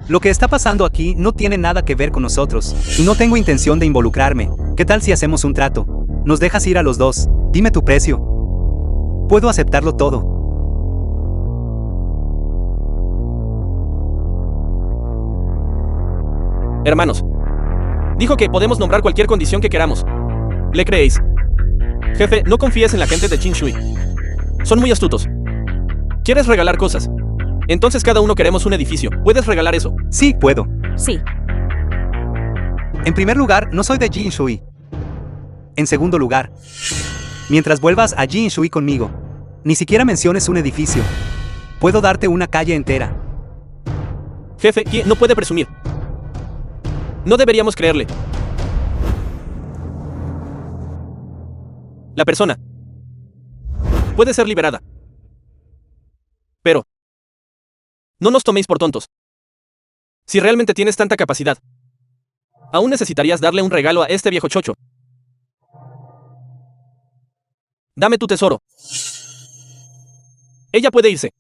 Lo que está pasando aquí no tiene nada que ver con nosotros, y no tengo intención de involucrarme. ¿Qué tal si hacemos un trato? Nos dejas ir a los dos. Dime tu precio. Puedo aceptarlo todo. Hermanos. Dijo que podemos nombrar cualquier condición que queramos. ¿Le creéis? Jefe, no confíes en la gente de Qingshui. Son muy astutos. ¿Quieres regalar cosas? Entonces cada uno queremos un edificio. ¿Puedes regalar eso? Sí, puedo. Sí. En primer lugar, no soy de Qingshui. En segundo lugar, mientras vuelvas a Qingshui conmigo, ni siquiera menciones un edificio. Puedo darte una calle entera. Jefe, ¿quién no puede presumir? No deberíamos creerle. La persona puede ser liberada. Pero no nos toméis por tontos. Si realmente tienes tanta capacidad, aún necesitarías darle un regalo a este viejo chocho. Dame tu tesoro. Ella puede irse.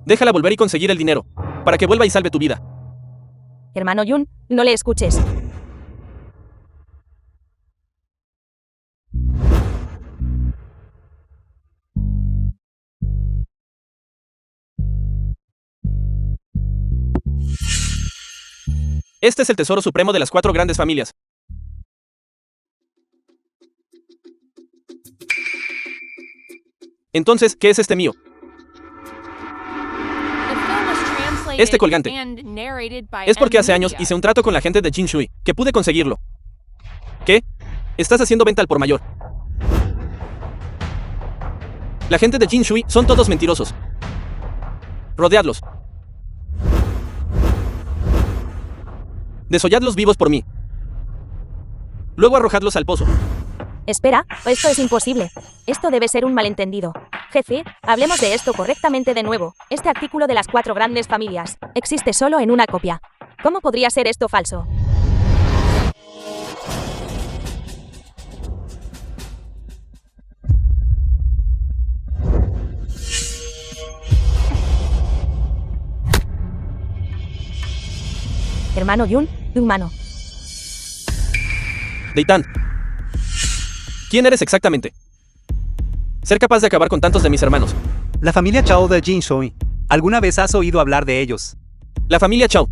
Déjala volver y conseguir el dinero, para que vuelva y salve tu vida. Hermano Yun, no le escuches. Este es el tesoro supremo de las 4 grandes familias. Entonces, ¿qué es este mío? Este colgante. Es porque hace años hice un trato con la gente de Qingshui, que pude conseguirlo. ¿Qué? Estás haciendo venta al por mayor. La gente de Qingshui son todos mentirosos. Rodeadlos. Desolladlos vivos por mí. Luego arrojadlos al pozo. Espera, esto es imposible. Esto debe ser un malentendido. Jefe, hablemos de esto correctamente de nuevo. Este artículo de las 4 grandes familias existe solo en una copia. ¿Cómo podría ser esto falso? Hermano Yun, humano. Deitan. ¿Quién eres exactamente? Ser capaz de acabar con tantos de mis hermanos. La familia Chao de Jin Shui. ¿Alguna vez has oído hablar de ellos? La familia Chao.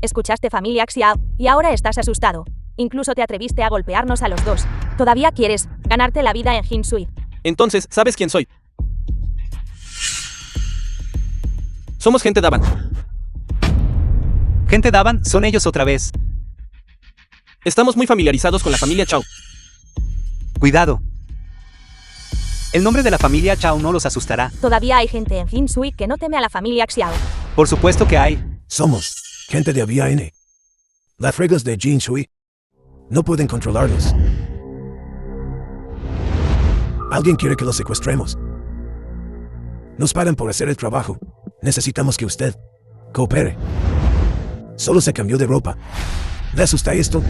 Escuchaste familia Xiao, y ahora estás asustado. Incluso te atreviste a golpearnos a los dos. ¿Todavía quieres ganarte la vida en Jin Shui? Entonces, ¿sabes quién soy? Somos gente Daban. Gente Daban, son ellos otra vez. Estamos muy familiarizados con la familia Chao. Cuidado. El nombre de la familia Chao no los asustará. Todavía hay gente en Jin Shui que no teme a la familia Xiao. Por supuesto que hay. Somos gente de AVIN. Las reglas de Jin Shui no pueden controlarnos. Alguien quiere que los secuestremos. Nos pagan por hacer el trabajo. Necesitamos que usted coopere. Solo se cambió de ropa. ¿Le asusta esto?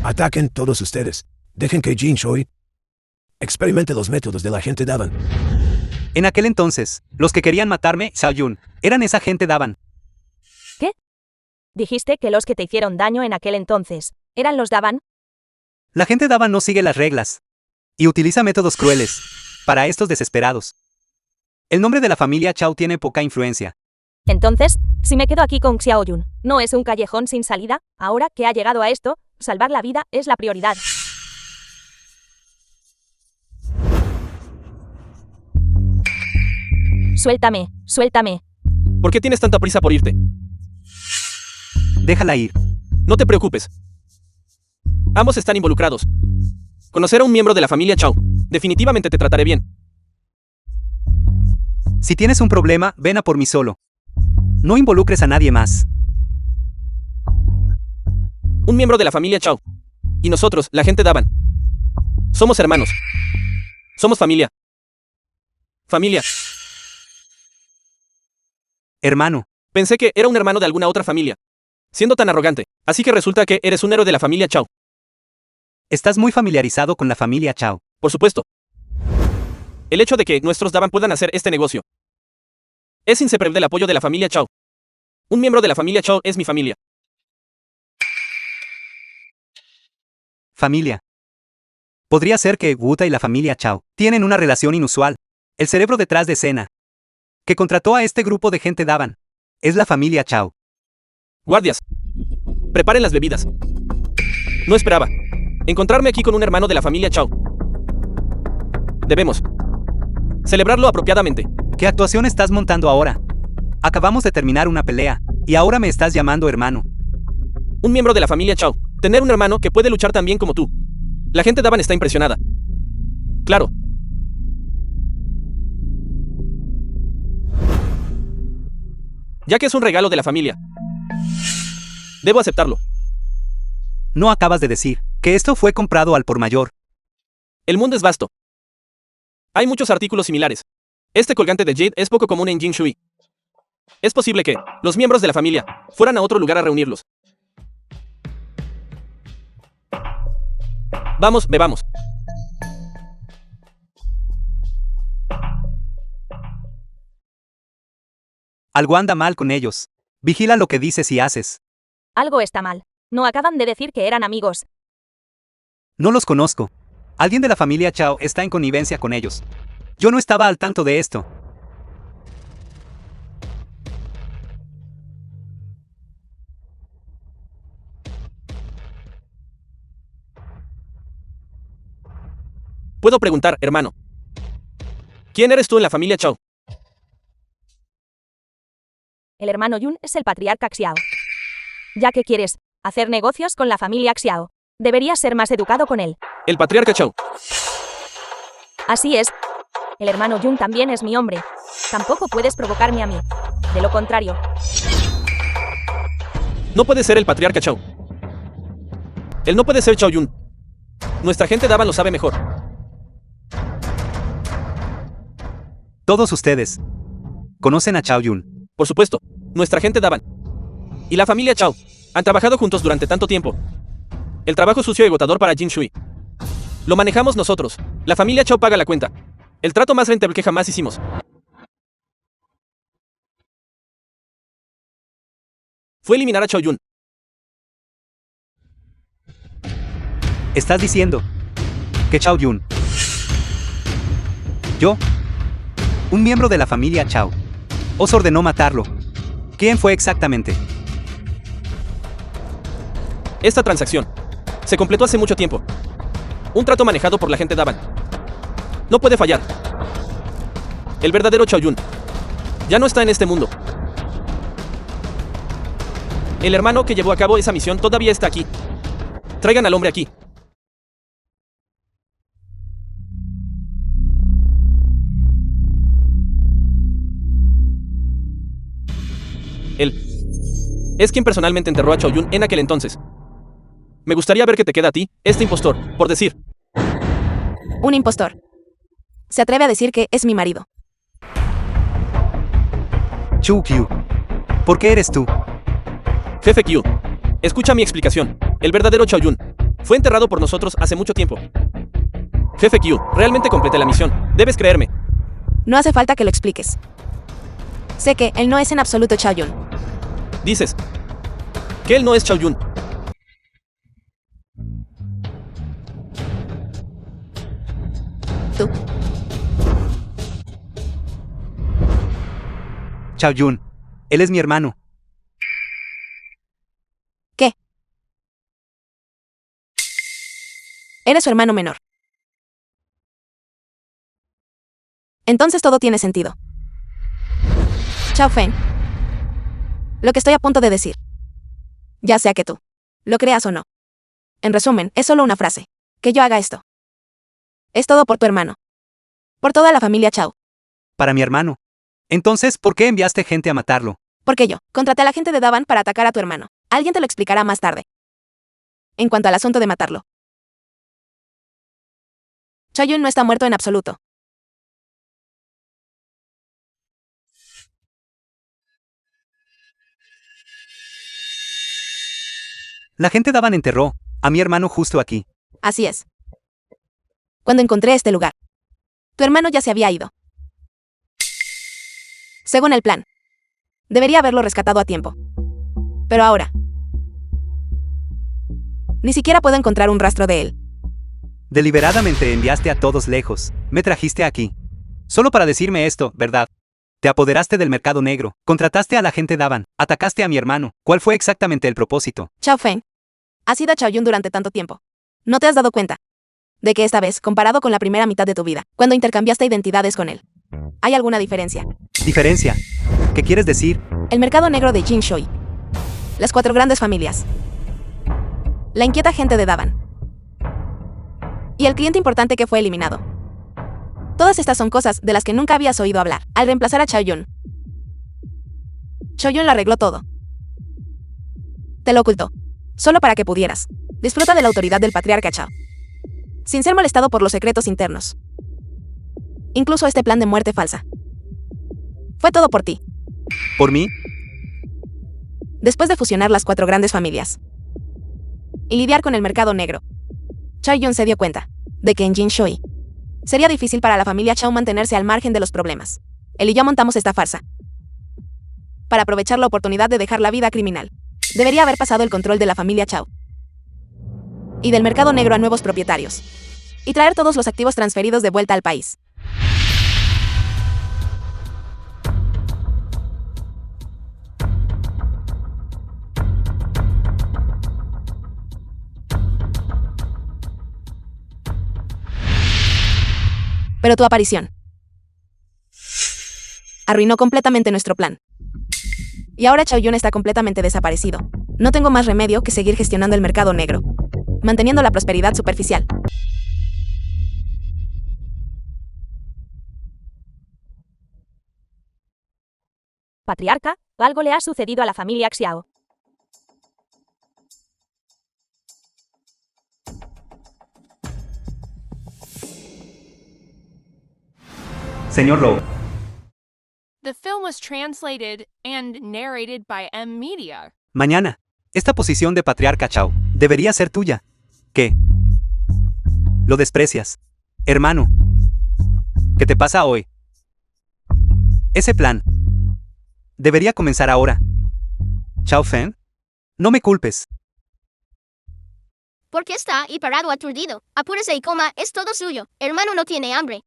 Ataquen todos ustedes. Dejen que Jin Shui experimente los métodos de la gente Daban. En aquel entonces, los que querían matarme, Xiao Yun, eran esa gente Daban. ¿Qué? Dijiste que los que te hicieron daño en aquel entonces eran los Daban. La gente Daban no sigue las reglas y utiliza métodos crueles para estos desesperados. El nombre de la familia Chao tiene poca influencia. Entonces, si me quedo aquí con Xiao Yun, ¿no es un callejón sin salida? Ahora que ha llegado a esto, salvar la vida es la prioridad. Suéltame, suéltame. ¿Por qué tienes tanta prisa por irte? Déjala ir. No te preocupes. Ambos están involucrados. Conocer a un miembro de la familia Chao. Definitivamente te trataré bien. Si tienes un problema, ven a por mí solo. No involucres a nadie más. Un miembro de la familia Chao. Y nosotros, la gente Daban. Somos hermanos. Somos familia. Familia. Hermano. Pensé que era un hermano de alguna otra familia. Siendo tan arrogante. Así que resulta que eres un héroe de la familia Chao. Estás muy familiarizado con la familia Chao. Por supuesto. El hecho de que nuestros Daban puedan hacer este negocio es inseparable del apoyo de la familia Chao. Un miembro de la familia Chao es mi familia. Familia. Podría ser que Wuta y la familia Chao tienen una relación inusual. El cerebro detrás de escena que contrató a este grupo de gente Daban es la familia Chao. Guardias. Preparen las bebidas. No esperaba encontrarme aquí con un hermano de la familia Chao. Debemos celebrarlo apropiadamente. ¿Qué actuación estás montando ahora? Acabamos de terminar una pelea, y ahora me estás llamando hermano. Un miembro de la familia Chao. Tener un hermano que puede luchar tan bien como tú. La gente Daban está impresionada. Claro. Ya que es un regalo de la familia, debo aceptarlo. No acabas de decir que esto fue comprado al por mayor. El mundo es vasto. Hay muchos artículos similares. Este colgante de Jade es poco común en Jin Shui. Es posible que los miembros de la familia fueran a otro lugar a reunirlos. Vamos, bebamos. Algo anda mal con ellos. Vigila lo que dices y haces. Algo está mal. No acaban de decir que eran amigos. No los conozco. Alguien de la familia Chao está en connivencia con ellos. Yo no estaba al tanto de esto. Puedo preguntar, hermano. ¿Quién eres tú en la familia Chao? El hermano Yun es el patriarca Xiao. Ya que quieres hacer negocios con la familia Xiao, deberías ser más educado con él. El patriarca Chao. Así es. El hermano Yun también es mi hombre. Tampoco puedes provocarme a mí. De lo contrario. No puede ser el patriarca Chao. Él no puede ser Chao Yun. Nuestra gente Daban lo sabe mejor. Todos ustedes conocen a Chao Yun. Por supuesto, nuestra gente Daban y la familia Chao han trabajado juntos durante tanto tiempo. El trabajo sucio y agotador para Jin Shui lo manejamos nosotros. La familia Chao paga la cuenta. El trato más rentable que jamás hicimos. Fue eliminar a Chao Yun. Estás diciendo que Chao Yun, un miembro de la familia Chao, os ordenó matarlo. ¿Quién fue exactamente? Esta transacción se completó hace mucho tiempo. Un trato manejado por la gente Daban. No puede fallar. El verdadero Chao Yun ya no está en este mundo. El hermano que llevó a cabo esa misión todavía está aquí. Traigan al hombre aquí. Él es quien personalmente enterró a Chao Yun en aquel entonces. Me gustaría ver qué te queda a ti, este impostor, por decir. Un impostor. Se atreve a decir que es mi marido. Chu Qiu, ¿por qué eres tú? Jefe Q, escucha mi explicación. El verdadero Chao Yun fue enterrado por nosotros hace mucho tiempo. Jefe Q, realmente completé la misión. Debes creerme. No hace falta que lo expliques. Sé que él no es en absoluto Chao Yun. Dices que él no es Chao Yun. Tú. Chao Yun, él es mi hermano. ¿Qué? Eres su hermano menor. Entonces todo tiene sentido. Chao Feng. Lo que estoy a punto de decir. Ya sea que tú lo creas o no. En resumen, es solo una frase. Que yo haga esto. Es todo por tu hermano. Por toda la familia Chao. Para mi hermano. Entonces, ¿por qué enviaste gente a matarlo? Porque yo contraté a la gente de Daban para atacar a tu hermano. Alguien te lo explicará más tarde. En cuanto al asunto de matarlo. Chao Yun no está muerto en absoluto. La gente Daban enterró a mi hermano justo aquí. Así es. Cuando encontré este lugar, tu hermano ya se había ido. Según el plan, debería haberlo rescatado a tiempo. Pero ahora, ni siquiera puedo encontrar un rastro de él. Deliberadamente enviaste a todos lejos. Me trajiste aquí. Solo para decirme esto, ¿verdad? Te apoderaste del mercado negro, contrataste a la gente Daban, atacaste a mi hermano. ¿Cuál fue exactamente el propósito? Chao Feng, has sido Chao Yun durante tanto tiempo. ¿No te has dado cuenta de que esta vez, comparado con la primera mitad de tu vida, cuando intercambiaste identidades con él, hay alguna diferencia? ¿Diferencia? ¿Qué quieres decir? El mercado negro de Jin Shui. Las 4 grandes familias. La inquieta gente de Daban. Y el cliente importante que fue eliminado. Todas estas son cosas de las que nunca habías oído hablar. Al reemplazar a Chao Yun, Chao Yun lo arregló todo. Te lo ocultó. Solo para que pudieras. Disfruta de la autoridad del patriarca Chao. Sin ser molestado por los secretos internos. Incluso este plan de muerte falsa. Fue todo por ti. ¿Por mí? Después de fusionar las 4 grandes familias y lidiar con el mercado negro, Chao Yun se dio cuenta de que en Jin Shui sería difícil para la familia Chao mantenerse al margen de los problemas. Él y yo montamos esta farsa para aprovechar la oportunidad de dejar la vida criminal. Debería haber pasado el control de la familia Chao y del mercado negro a nuevos propietarios y traer todos los activos transferidos de vuelta al país. Pero tu aparición arruinó completamente nuestro plan. Y ahora Chao Yun está completamente desaparecido. No tengo más remedio que seguir gestionando el mercado negro, manteniendo la prosperidad superficial. Patriarca, algo le ha sucedido a la familia Xiao. Señor Lowe. The film was translated and narrated by M Media. Mañana, esta posición de patriarca Chao debería ser tuya. ¿Qué? Lo desprecias. Hermano. ¿Qué te pasa hoy? Ese plan debería comenzar ahora. Chao Fen, no me culpes. ¿Por qué está y parado aturdido? Apúrese y coma, es todo suyo. Hermano no tiene hambre.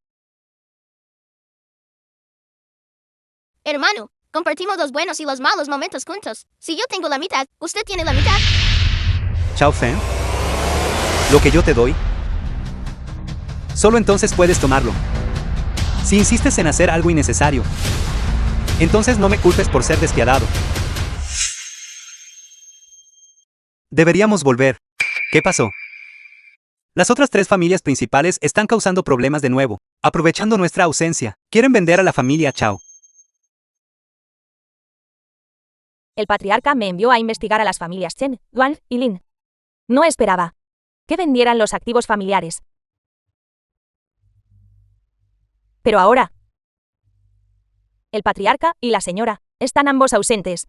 Hermano, compartimos los buenos y los malos momentos juntos. Si yo tengo la mitad, usted tiene la mitad. Chao Fen, lo que yo te doy, solo entonces puedes tomarlo. Si insistes en hacer algo innecesario, entonces no me culpes por ser despiadado. Deberíamos volver. ¿Qué pasó? Las otras 3 familias principales están causando problemas de nuevo, aprovechando nuestra ausencia. Quieren vender a la familia Chao. El patriarca me envió a investigar a las familias Chen, Duan y Lin. No esperaba que vendieran los activos familiares. Pero ahora, el patriarca y la señora están ambos ausentes.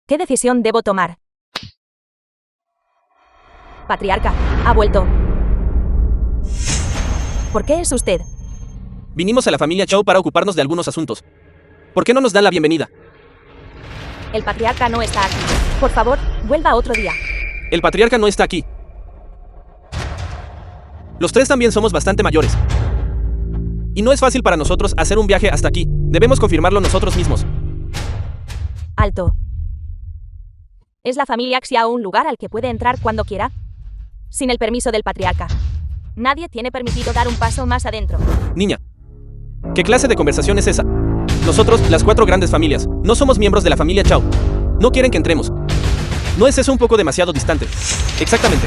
¿Qué decisión debo tomar? Patriarca, ha vuelto. ¿Por qué es usted? Vinimos a la familia Chao para ocuparnos de algunos asuntos. ¿Por qué no nos dan la bienvenida? El patriarca no está aquí. Por favor, vuelva otro día. El patriarca no está aquí. Los 3 también somos bastante mayores. Y no es fácil para nosotros hacer un viaje hasta aquí. Debemos confirmarlo nosotros mismos. Alto. ¿Es la familia Xiao un lugar al que puede entrar cuando quiera? Sin el permiso del patriarca. Nadie tiene permitido dar un paso más adentro. Niña, ¿qué clase de conversación es esa? Nosotros, las 4 grandes familias, no somos miembros de la familia Chao. No quieren que entremos. ¿No es eso un poco demasiado distante? Exactamente.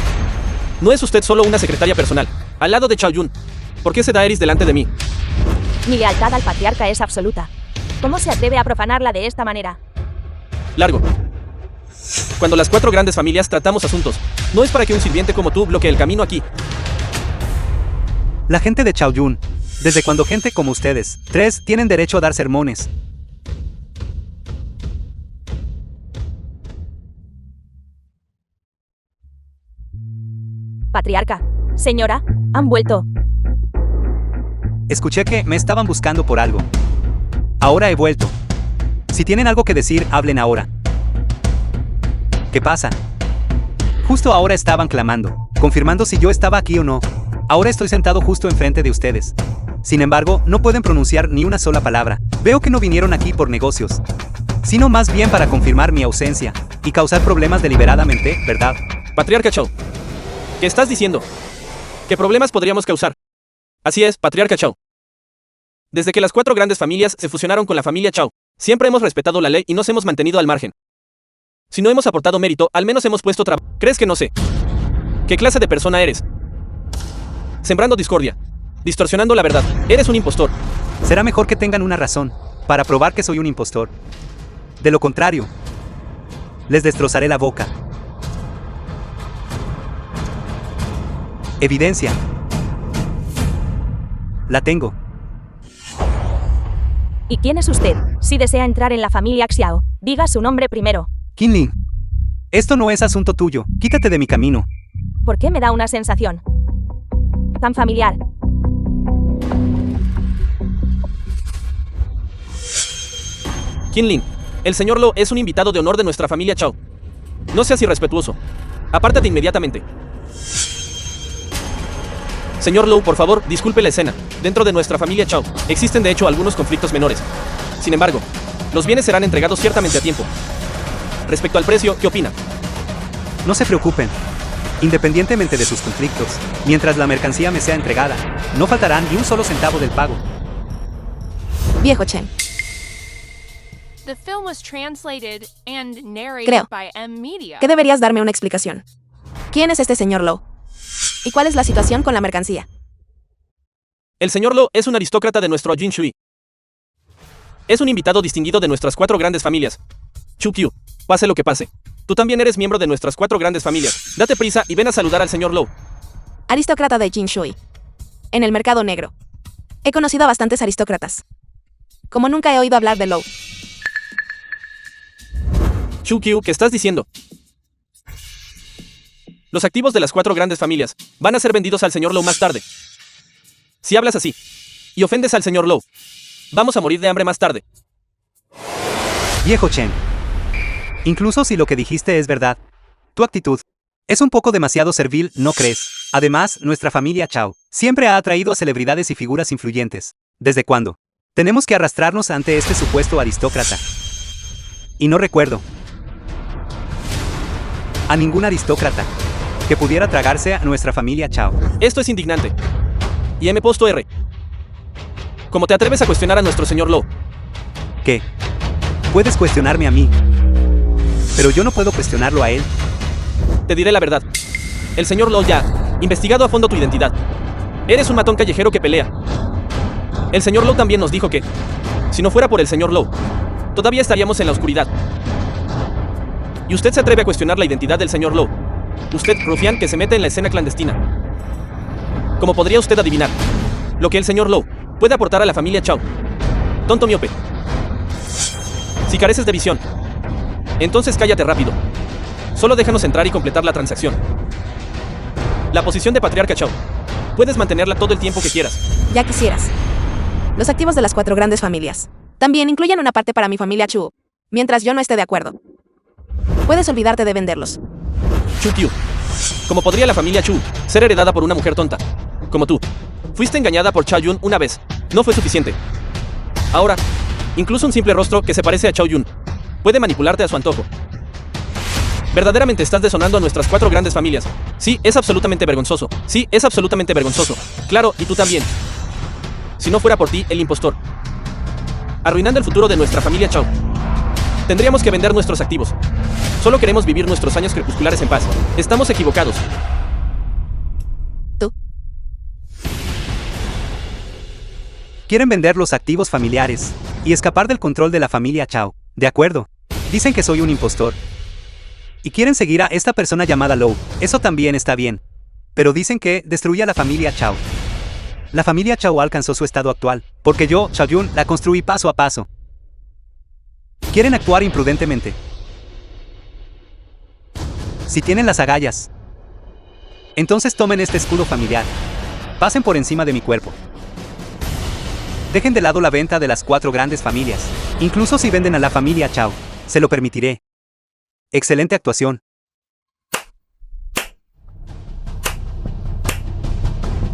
No es usted solo una secretaria personal, al lado de Chao Yun. ¿Por qué se da Eris delante de mí? Mi lealtad al patriarca es absoluta. ¿Cómo se atreve a profanarla de esta manera? Largo. Cuando las 4 grandes familias tratamos asuntos, no es para que un sirviente como tú bloquee el camino aquí. La gente de Chao Yun, desde cuando gente como ustedes, 3, tienen derecho a dar sermones. Patriarca, señora, han vuelto. Escuché que me estaban buscando por algo. Ahora he vuelto. Si tienen algo que decir, hablen ahora. ¿Qué pasa? Justo ahora estaban clamando, confirmando si yo estaba aquí o no. Ahora estoy sentado justo enfrente de ustedes. Sin embargo, no pueden pronunciar ni una sola palabra. Veo que no vinieron aquí por negocios, sino más bien para confirmar mi ausencia y causar problemas deliberadamente, ¿verdad? Patriarca Chao, ¿qué estás diciendo? ¿Qué problemas podríamos causar? Así es, Patriarca Chao. Desde que las 4 grandes familias se fusionaron con la familia Chao, siempre hemos respetado la ley y nos hemos mantenido al margen. Si no hemos aportado mérito, al menos hemos puesto trabajo. ¿Crees que no sé? ¿Qué clase de persona eres? Sembrando discordia, distorsionando la verdad. Eres un impostor. Será mejor que tengan una razón para probar que soy un impostor. De lo contrario, les destrozaré la boca. Evidencia. La tengo. ¿Y quién es usted? Si desea entrar en la familia Xiao, diga su nombre primero. Qinlin, esto no es asunto tuyo. Quítate de mi camino. ¿Por qué me da una sensación tan familiar? Qinlin, el señor Lo es un invitado de honor de nuestra familia Chao. No seas irrespetuoso. Apártate inmediatamente. Señor Lowe, por favor, disculpe la escena. Dentro de nuestra familia Chao, existen de hecho algunos conflictos menores. Sin embargo, los bienes serán entregados ciertamente a tiempo. Respecto al precio, ¿qué opina? No se preocupen. Independientemente de sus conflictos, mientras la mercancía me sea entregada, no faltará ni un solo centavo del pago. Viejo Chen, The film was translated and narrated Creo by M Media. que deberías darme una explicación. ¿Quién es este señor Lowe? ¿Y cuál es la situación con la mercancía? El señor Lo es un aristócrata de nuestro Jin Shui. Es un invitado distinguido de nuestras 4 grandes familias. Chu Qiu, pase lo que pase. Tú también eres miembro de nuestras 4 grandes familias. Date prisa y ven a saludar al señor Lowe. Aristócrata de Jin Shui. En el mercado negro. He conocido a bastantes aristócratas. Como nunca he oído hablar de Low. Chukyu, ¿qué estás diciendo? Los activos de las 4 grandes familias van a ser vendidos al señor Low más tarde. Si hablas así y ofendes al señor Low, vamos a morir de hambre más tarde. Viejo Chen. Incluso si lo que dijiste es verdad, tu actitud es un poco demasiado servil, ¿no crees? Además, nuestra familia Chao siempre ha atraído a celebridades y figuras influyentes. ¿Desde cuándo? Tenemos que arrastrarnos ante este supuesto aristócrata. Y no recuerdo a ningún aristócrata que pudiera tragarse a nuestra familia Chao. Esto es indignante. Y M. R. ¿Cómo te atreves a cuestionar a nuestro señor Low? ¿Qué? Puedes cuestionarme a mí, pero yo no puedo cuestionarlo a él. Te diré la verdad. El señor Low ya ha investigado a fondo tu identidad. Eres un matón callejero que pelea. El señor Low también nos dijo que, si no fuera por el señor Low, todavía estaríamos en la oscuridad. Y usted se atreve a cuestionar la identidad del señor Low. Usted, rufián que se mete en la escena clandestina. ¿Cómo podría usted adivinar lo que el señor Low puede aportar a la familia Chao? Tonto miope. Si careces de visión, entonces cállate rápido. Solo déjanos entrar y completar la transacción. La posición de patriarca Chao puedes mantenerla todo el tiempo que quieras. Ya quisieras. Los activos de las 4 grandes familias también incluyen una parte para mi familia Chu, mientras yo no esté de acuerdo. Puedes olvidarte de venderlos. Chukyu. ¿Cómo podría la familia Chu ser heredada por una mujer tonta como tú? Fuiste engañada por Chao Yun una vez. No fue suficiente. Ahora, incluso un simple rostro que se parece a Chao Yun puede manipularte a su antojo. Verdaderamente estás deshonrando a nuestras 4 grandes familias. Sí, es absolutamente vergonzoso. Sí, es absolutamente vergonzoso. Claro, y tú también. Si no fuera por ti, el impostor, arruinando el futuro de nuestra familia Chao, tendríamos que vender nuestros activos. Solo queremos vivir nuestros años crepusculares en paz. Estamos equivocados. ¿Tú? Quieren vender los activos familiares y escapar del control de la familia Chao. De acuerdo. Dicen que soy un impostor. Y quieren seguir a esta persona llamada Low. Eso también está bien. Pero dicen que destruya la familia Chao. La familia Chao alcanzó su estado actual, porque yo, Chao Yun, la construí paso a paso. Quieren actuar imprudentemente. Si tienen las agallas, entonces tomen este escudo familiar. Pasen por encima de mi cuerpo. Dejen de lado la venta de las 4 grandes familias. Incluso si venden a la familia Chao, se lo permitiré. Excelente actuación.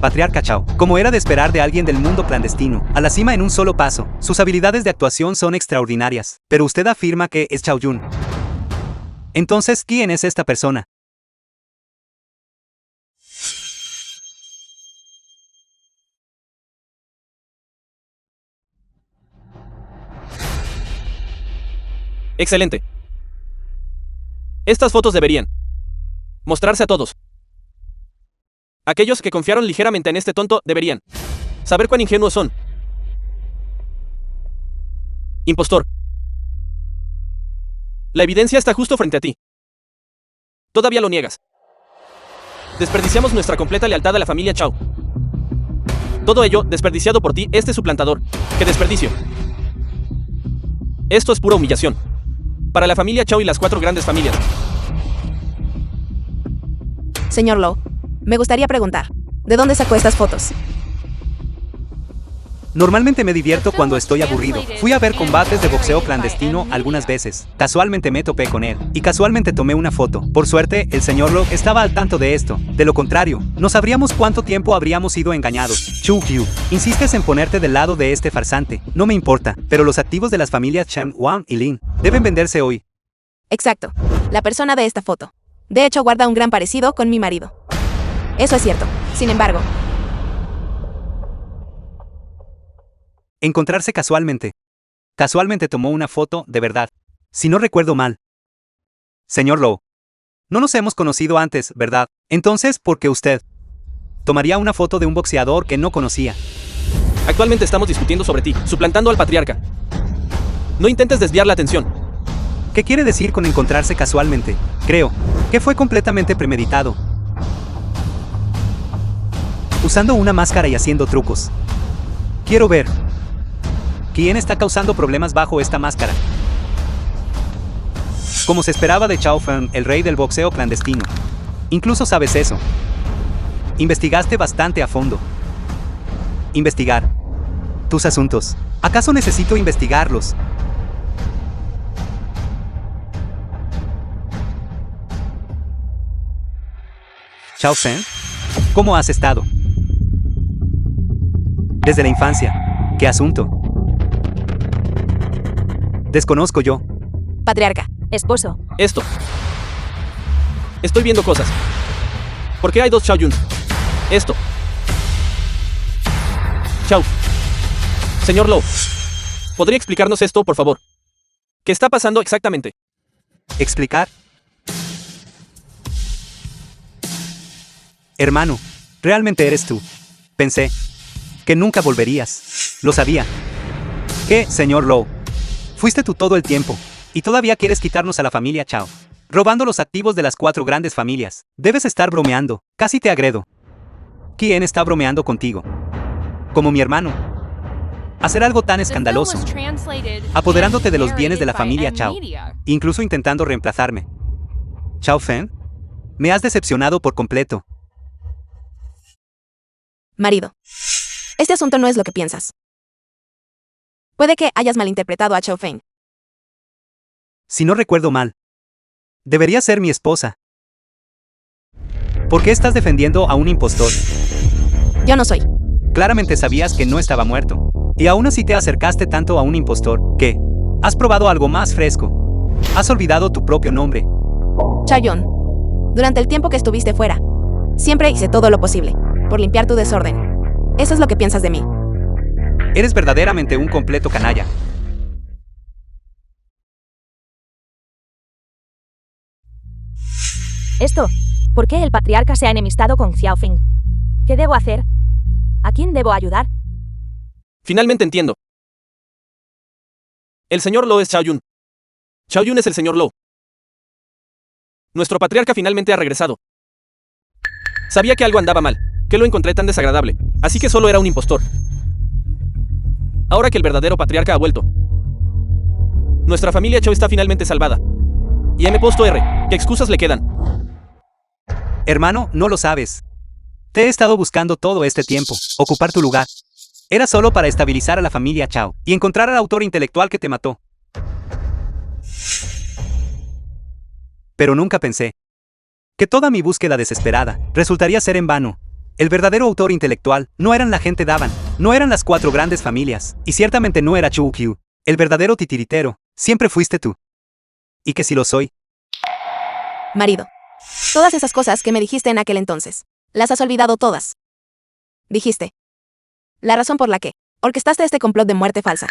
Patriarca Chao, como era de esperar de alguien del mundo clandestino, a la cima en un solo paso, sus habilidades de actuación son extraordinarias, pero usted afirma que es Chao Yun. Entonces, ¿quién es esta persona? Excelente. Estas fotos deberían mostrarse a todos. Aquellos que confiaron ligeramente en este tonto deberían saber cuán ingenuos son. Impostor. La evidencia está justo frente a ti. Todavía lo niegas. Desperdiciamos nuestra completa lealtad a la familia Chao. Todo ello desperdiciado por ti, este suplantador. ¡Qué desperdicio! Esto es pura humillación. Para la familia Chao y las 4 grandes familias. Señor Low, me gustaría preguntar, ¿de dónde sacó estas fotos? Normalmente me divierto cuando estoy aburrido. Fui a ver combates de boxeo clandestino algunas veces. Casualmente me topé con él. Y casualmente tomé una foto. Por suerte, el señor Low estaba al tanto de esto. De lo contrario, no sabríamos cuánto tiempo habríamos sido engañados. Chukyu, insistes en ponerte del lado de este farsante. No me importa, pero los activos de las familias Chen, Wang y Lin deben venderse hoy. Exacto. La persona de esta foto. De hecho, guarda un gran parecido con mi marido. Eso es cierto. Sin embargo, encontrarse casualmente. Casualmente tomó una foto, de verdad. Si no recuerdo mal. Señor Low, no nos hemos conocido antes, ¿verdad? Entonces, ¿por qué usted tomaría una foto de un boxeador que no conocía? Actualmente estamos discutiendo sobre ti, suplantando al patriarca. No intentes desviar la atención. ¿Qué quiere decir con encontrarse casualmente? Creo que fue completamente premeditado. Usando una máscara y haciendo trucos. Quiero ver ¿Quién está causando problemas bajo esta máscara? Como se esperaba de Chao Feng, el rey del boxeo clandestino. Incluso sabes eso. Investigaste bastante a fondo. Investigar. Tus asuntos. ¿Acaso necesito investigarlos? Chao Feng, ¿cómo has estado? Desde la infancia. ¿Qué asunto? Desconozco yo. Patriarca. Esposo. Esto. Estoy viendo cosas. ¿Por qué hay dos Chao Yun? Esto. Chao. Señor Lo. ¿Podría explicarnos esto, por favor? ¿Qué está pasando exactamente? ¿Explicar? Hermano, realmente eres tú. Pensé que nunca volverías. Lo sabía. ¿Qué, señor Lowe? Fuiste tú todo el tiempo. Y todavía quieres quitarnos a la familia Chao. Robando los activos de las 4 grandes familias. Debes estar bromeando. Casi te agredo. ¿Quién está bromeando contigo? Como mi hermano. Hacer algo tan escandaloso. Apoderándote de los bienes de la familia Chao. Incluso intentando reemplazarme. Chao Feng, me has decepcionado por completo. Marido. Este asunto no es lo que piensas. Puede que hayas malinterpretado a Chao Feng. Si no recuerdo mal, debería ser mi esposa. ¿Por qué estás defendiendo a un impostor? Yo no soy. Claramente sabías que no estaba muerto. Y aún así te acercaste tanto a un impostor, que has probado algo más fresco. Has olvidado tu propio nombre. Chayon, durante el tiempo que estuviste fuera, siempre hice todo lo posible por limpiar tu desorden. Eso es lo que piensas de mí. Eres verdaderamente un completo canalla. Esto. ¿Por qué el patriarca se ha enemistado con Xiao Feng? ¿Qué debo hacer? ¿A quién debo ayudar? Finalmente entiendo. El señor Lo es Chao Yun. Chao Yun es el señor Lo. Nuestro patriarca finalmente ha regresado. Sabía que algo andaba mal, que lo encontré tan desagradable, así que solo era un impostor. Ahora que el verdadero patriarca ha vuelto, nuestra familia Chao está finalmente salvada. Y M. R. ¿Qué excusas le quedan? Hermano, no lo sabes. Te he estado buscando todo este tiempo, ocupar tu lugar. Era solo para estabilizar a la familia Chao y encontrar al autor intelectual que te mató. Pero nunca pensé que toda mi búsqueda desesperada resultaría ser en vano. El verdadero autor intelectual no eran la gente Daban, no eran las 4 grandes familias, y ciertamente no era Chu Qiu. El verdadero titiritero siempre fuiste tú. Y que si lo soy. Marido. Todas esas cosas que me dijiste en aquel entonces, las has olvidado todas. Dijiste. La razón por la que orquestaste este complot de muerte falsa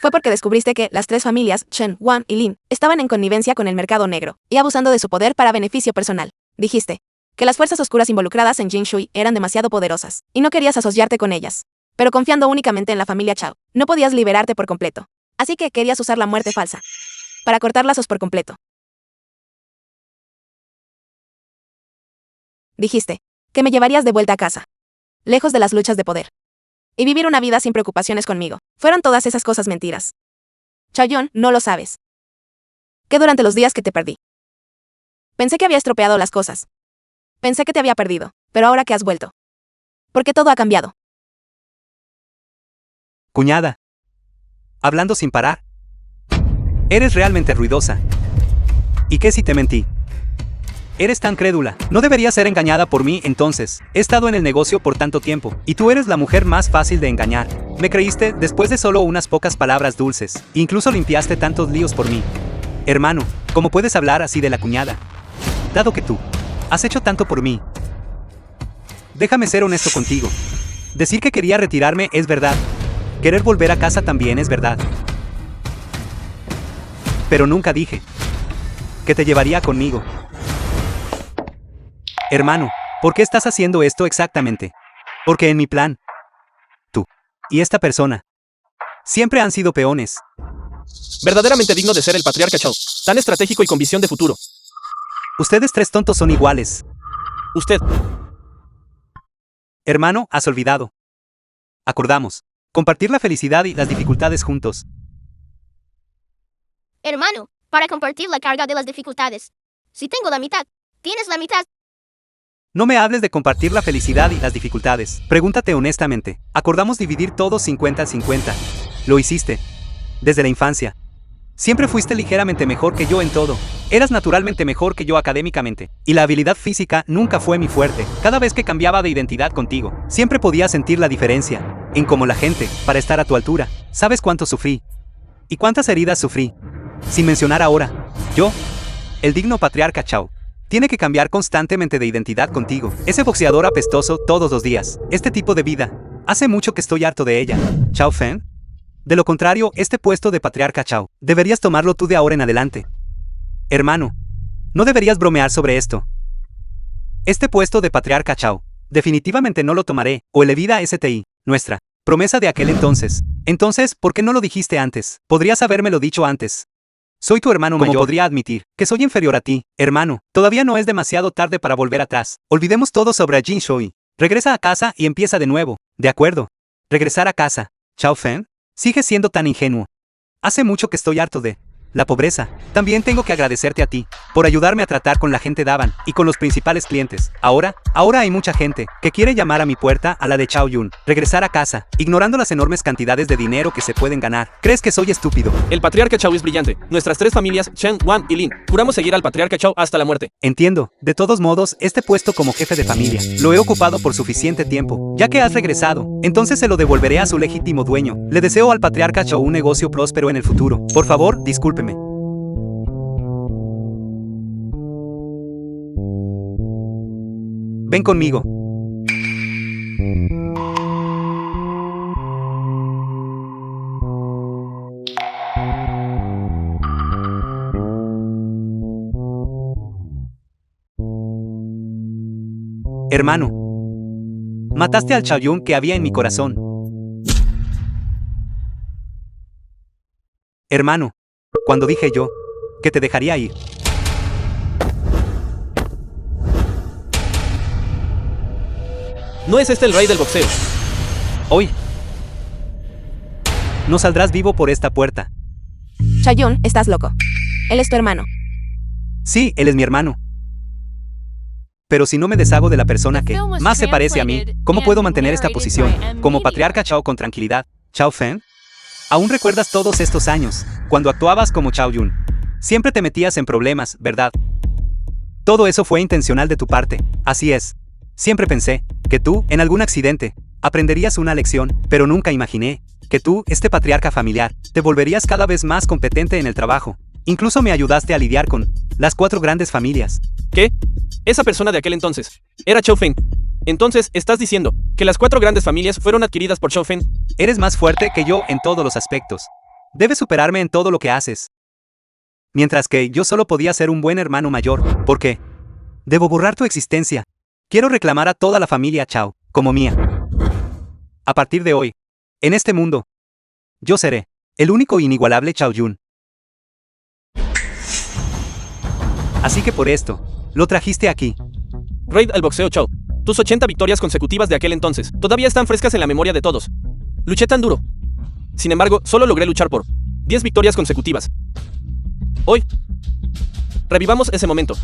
fue porque descubriste que las 3 familias, Chen, Wang y Lin, estaban en connivencia con el mercado negro y abusando de su poder para beneficio personal. Dijiste que las fuerzas oscuras involucradas en Jin Shui eran demasiado poderosas y no querías asociarte con ellas. Pero confiando únicamente en la familia Chao, no podías liberarte por completo. Así que querías usar la muerte falsa para cortar lazos por completo. Dijiste que me llevarías de vuelta a casa, lejos de las luchas de poder, y vivir una vida sin preocupaciones conmigo. Fueron todas esas cosas mentiras. Chaoyun, no lo sabes. Que durante los días que te perdí, pensé que había estropeado las cosas. Pensé que te había perdido, pero ahora que has vuelto. Porque todo ha cambiado. Cuñada. Hablando sin parar. Eres realmente ruidosa. ¿Y qué si te mentí? Eres tan crédula. No deberías ser engañada por mí entonces. He estado en el negocio por tanto tiempo, y tú eres la mujer más fácil de engañar. Me creíste después de solo unas pocas palabras dulces. Incluso limpiaste tantos líos por mí. Hermano, ¿cómo puedes hablar así de la cuñada? Dado que tú has hecho tanto por mí. Déjame ser honesto contigo. Decir que quería retirarme es verdad. Querer volver a casa también es verdad. Pero nunca dije que te llevaría conmigo. Hermano, ¿por qué estás haciendo esto exactamente? Porque en mi plan, tú y esta persona siempre han sido peones. Verdaderamente digno de ser el patriarca Chao, tan estratégico y con visión de futuro. Ustedes 3 tontos son iguales. Usted. Hermano, has olvidado. Acordamos Compartir la felicidad y las dificultades juntos. Hermano, para compartir la carga de las dificultades. Si tengo la mitad, tienes la mitad. No me hables de compartir la felicidad y las dificultades. Pregúntate honestamente. Acordamos dividir todos 50-50. Lo hiciste. Desde la infancia. Siempre fuiste ligeramente mejor que yo en todo. Eras naturalmente mejor que yo académicamente. Y la habilidad física nunca fue mi fuerte. Cada vez que cambiaba de identidad contigo, siempre podía sentir la diferencia. En cómo la gente, para estar a tu altura, ¿sabes cuánto sufrí? ¿Y cuántas heridas sufrí? Sin mencionar ahora, yo, el digno patriarca Chao, tiene que cambiar constantemente de identidad contigo. Ese boxeador apestoso todos los días. Este tipo de vida. Hace mucho que estoy harto de ella. Chao Fen. De lo contrario, este puesto de patriarca Chao, deberías tomarlo tú de ahora en adelante. Hermano, no deberías bromear sobre esto. Este puesto de patriarca Chao, definitivamente no lo tomaré, o Elevida STI, nuestra promesa de aquel entonces. Entonces, ¿por qué no lo dijiste antes? Podrías habérmelo dicho antes. Soy tu hermano mayor. Podría admitir que soy inferior a ti, hermano. Todavía no es demasiado tarde para volver atrás. Olvidemos todo sobre Jin Shui. Regresa a casa y empieza de nuevo. ¿De acuerdo? Regresar a casa. Chao Fen. Sigues siendo tan ingenuo. Hace mucho que estoy harto de la pobreza. También tengo que agradecerte a ti por ayudarme a tratar con la gente Daban y con los principales clientes. Ahora hay mucha gente que quiere llamar a mi puerta a la de Chao Yun. Regresar a casa, ignorando las enormes cantidades de dinero que se pueden ganar. ¿Crees que soy estúpido? El patriarca Chao es brillante. Nuestras tres familias, Chen, Wan y Lin, juramos seguir al patriarca Chao hasta la muerte. Entiendo. De todos modos, este puesto como jefe de familia lo he ocupado por suficiente tiempo. Ya que has regresado, entonces se lo devolveré a su legítimo dueño. Le deseo al patriarca Chao un negocio próspero en el futuro. Por favor, discúlpeme. Ven conmigo. Hermano, mataste al Chaoyun que había en mi corazón. Hermano, cuando dije yo que te dejaría ir. ¿No es este el rey del boxeo? Hoy no saldrás vivo por esta puerta. Chaoyun, estás loco. Él es tu hermano. Sí, él es mi hermano. Pero si no me deshago de la persona que más se parece a mí, ¿cómo puedo mantener esta posición como patriarca Chao con tranquilidad? Chao Fen, ¿aún recuerdas todos estos años, cuando actuabas como Chao Yun? Siempre te metías en problemas, ¿verdad? Todo eso fue intencional de tu parte, así es. Siempre pensé que tú, en algún accidente, aprenderías una lección, pero nunca imaginé que tú, este patriarca familiar, te volverías cada vez más competente en el trabajo. Incluso me ayudaste a lidiar con las 4 grandes familias. ¿Qué? Esa persona de aquel entonces era Chao Fen. Entonces, ¿estás diciendo que las 4 grandes familias fueron adquiridas por Chao Fen? Eres más fuerte que yo en todos los aspectos. Debes superarme en todo lo que haces. Mientras que yo solo podía ser un buen hermano mayor. ¿Por qué? Debo borrar tu existencia. Quiero reclamar a toda la familia Chao, como mía. A partir de hoy, en este mundo, yo seré el único e inigualable Chao Yun. Así que por esto, lo trajiste aquí. Rey al boxeo Chao. Tus 80 victorias consecutivas de aquel entonces todavía están frescas en la memoria de todos. Luché tan duro. Sin embargo, solo logré luchar por 10 victorias consecutivas. Hoy, revivamos ese momento.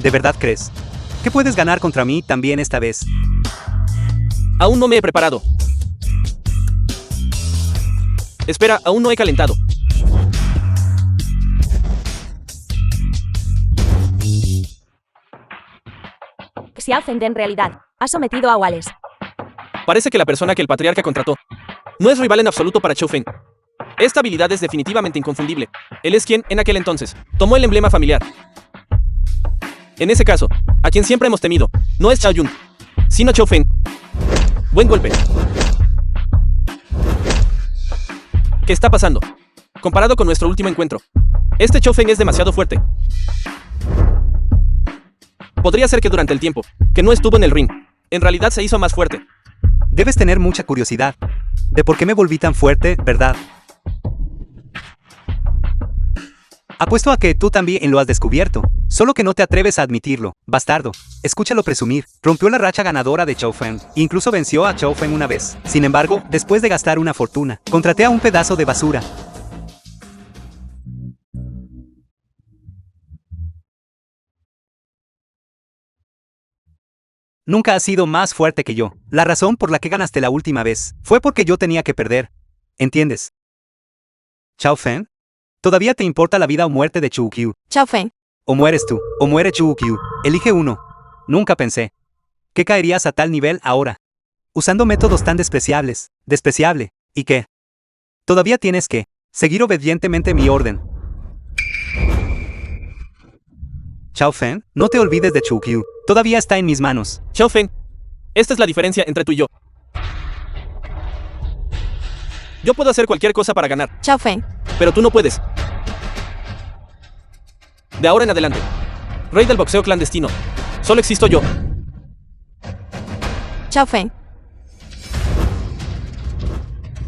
¿De verdad crees que puedes ganar contra mí también esta vez? Aún no me he preparado. Espera, aún no he calentado. Xiao Fen en realidad ha sometido a Wallace. Parece que la persona que el patriarca contrató no es rival en absoluto para Chao Fen. Esta habilidad es definitivamente inconfundible. Él es quien, en aquel entonces, tomó el emblema familiar. En ese caso, a quien siempre hemos temido, no es Chao Yun, sino Chao Fen. Buen golpe. ¿Qué está pasando? Comparado con nuestro último encuentro, este Chao Fen es demasiado fuerte. Podría ser que durante el tiempo que no estuvo en el ring, en realidad se hizo más fuerte. Debes tener mucha curiosidad de por qué me volví tan fuerte, ¿verdad? Apuesto a que tú también lo has descubierto, solo que no te atreves a admitirlo, bastardo. Escúchalo presumir, rompió la racha ganadora de Chao Feng, incluso venció a Chao Feng una vez. Sin embargo, después de gastar una fortuna, contraté a un pedazo de basura. Nunca has sido más fuerte que yo. La razón por la que ganaste la última vez fue porque yo tenía que perder. ¿Entiendes? Chao Feng, ¿todavía te importa la vida o muerte de Chu Qiu? Chao Feng. O mueres tú, o muere Chu Qiu. Elige uno. Nunca pensé que caerías a tal nivel ahora. Usando métodos tan despreciables. Despreciable. ¿Y qué? Todavía tienes que seguir obedientemente mi orden. Chao Feng, no te olvides de Chu Qiu. Todavía está en mis manos. Chao Feng, esta es la diferencia entre tú y yo. Yo puedo hacer cualquier cosa para ganar, Chao Feng. pero tú no puedes. De ahora en adelante, rey del boxeo clandestino, solo existo yo. Chao Feng.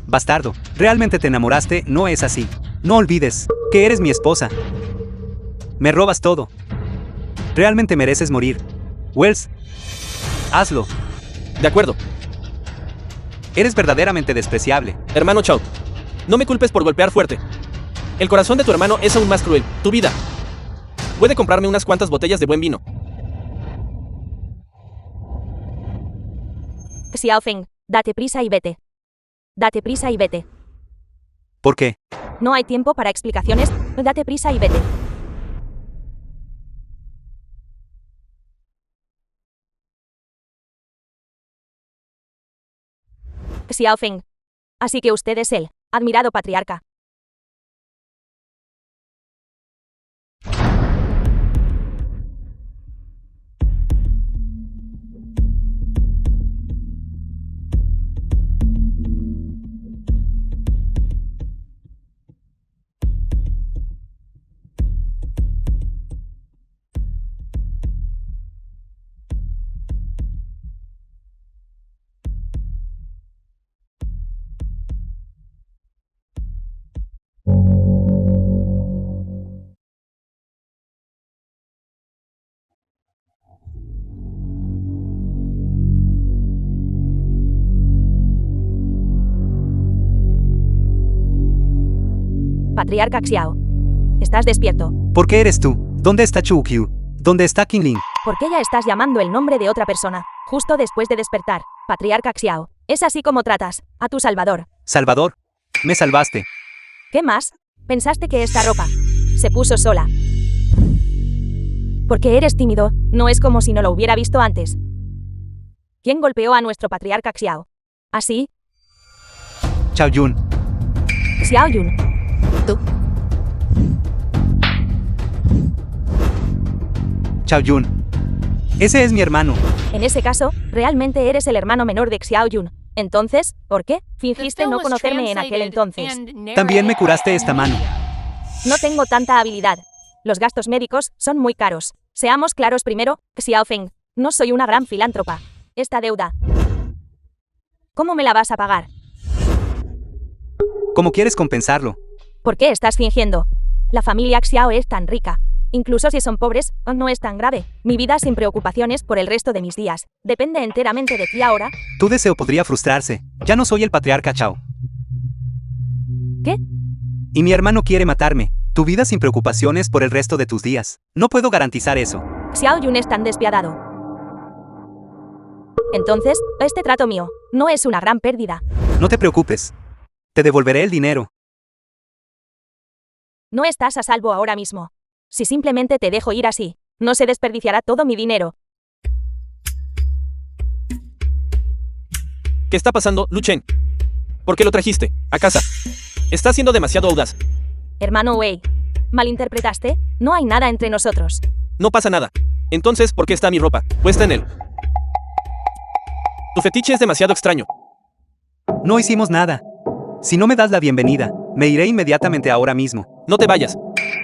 Bastardo, ¿realmente te enamoraste? No es así. No olvides que eres mi esposa. Me robas todo. Realmente mereces morir. Wells, hazlo. De acuerdo, Eres verdaderamente despreciable. hermano Chao. No me culpes por golpear fuerte. El corazón de tu hermano es aún más cruel. Tu vida. Puede comprarme unas cuantas botellas de buen vino. Xiao Feng, date prisa y vete. Date prisa y vete. ¿Por qué? No hay tiempo para explicaciones, date prisa y vete. Xiao Feng. Así que usted es el admirado patriarca. Patriarca Xiao. ¿Estás despierto? ¿Por qué eres tú? ¿Dónde está Chu Qiu? ¿Dónde está Qinglin? ¿Por qué ya estás llamando el nombre de otra persona? Justo después de despertar. Patriarca Xiao. ¿Es así como tratas a tu salvador? Salvador, me salvaste. ¿Qué más? ¿Pensaste que esta ropa se puso sola? Porque eres tímido, no es como si no lo hubiera visto antes. ¿Quién golpeó a nuestro patriarca Xiao? ¿Así? Chao Yun. Xiao Yun. Tú. Chao Yun. Ese es mi hermano. En ese caso, realmente eres el hermano menor de Xiao Yun. Entonces, ¿por qué fingiste no conocerme en aquel entonces? También me curaste esta mano. No tengo tanta habilidad. Los gastos médicos son muy caros. Seamos claros primero, Xiao Feng. No soy una gran filántropa. Esta deuda, ¿cómo me la vas a pagar? ¿Cómo quieres compensarlo? ¿Por qué estás fingiendo? La familia Xiao es tan rica. Incluso si son pobres, no es tan grave. Mi vida sin preocupaciones por el resto de mis días. Depende enteramente de ti ahora. Tu deseo podría frustrarse. Ya no soy el patriarca Chao. ¿Qué? Y mi hermano quiere matarme. Tu vida sin preocupaciones por el resto de tus días. No puedo garantizar eso. Xiao Yun es tan despiadado. Entonces, este trato mío no es una gran pérdida. No te preocupes. Te devolveré el dinero. No estás a salvo ahora mismo. Si simplemente te dejo ir así, no se desperdiciará todo mi dinero. ¿Qué está pasando, Lu Chen? ¿Por qué lo trajiste a casa? Estás siendo demasiado audaz. Hermano Wei, ¿malinterpretaste? No hay nada entre nosotros. No pasa nada. Entonces, ¿por qué está mi ropa puesta en él? Tu fetiche es demasiado extraño. No hicimos nada. Si no me das la bienvenida, me iré inmediatamente ahora mismo. No te vayas.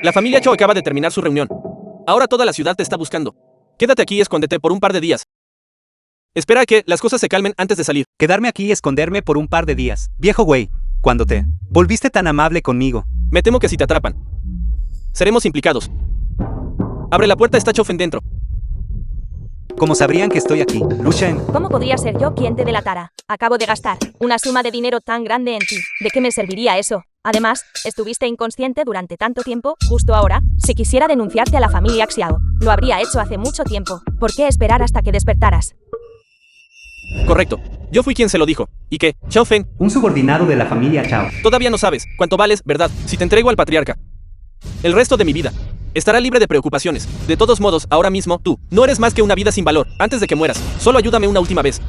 La familia Chao acaba de terminar su reunión. Ahora toda la ciudad te está buscando. Quédate aquí y escóndete por un par de días. Espera a que las cosas se calmen antes de salir. Quedarme aquí y esconderme por un par de días. Viejo güey, cuando te volviste tan amable conmigo. Me temo que si te atrapan, seremos implicados. Abre la puerta, está Chaufen dentro. Como sabrían que estoy aquí, Luchen. ¿Cómo podría ser yo quien te delatara? Acabo de gastar una suma de dinero tan grande en ti. ¿De qué me serviría eso? Además, estuviste inconsciente durante tanto tiempo, justo ahora. Si quisiera denunciarte a la familia Xiao, lo habría hecho hace mucho tiempo. ¿Por qué esperar hasta que despertaras? Correcto. Yo fui quien se lo dijo. ¿Y qué? Chaufen, Un subordinado de la familia Chao. todavía no sabes cuánto vales, ¿verdad? Si te entrego al patriarca. El resto de mi vida estará libre de preocupaciones. De todos modos, ahora mismo, tú no eres más que una vida sin valor. Antes de que mueras, solo ayúdame una última vez.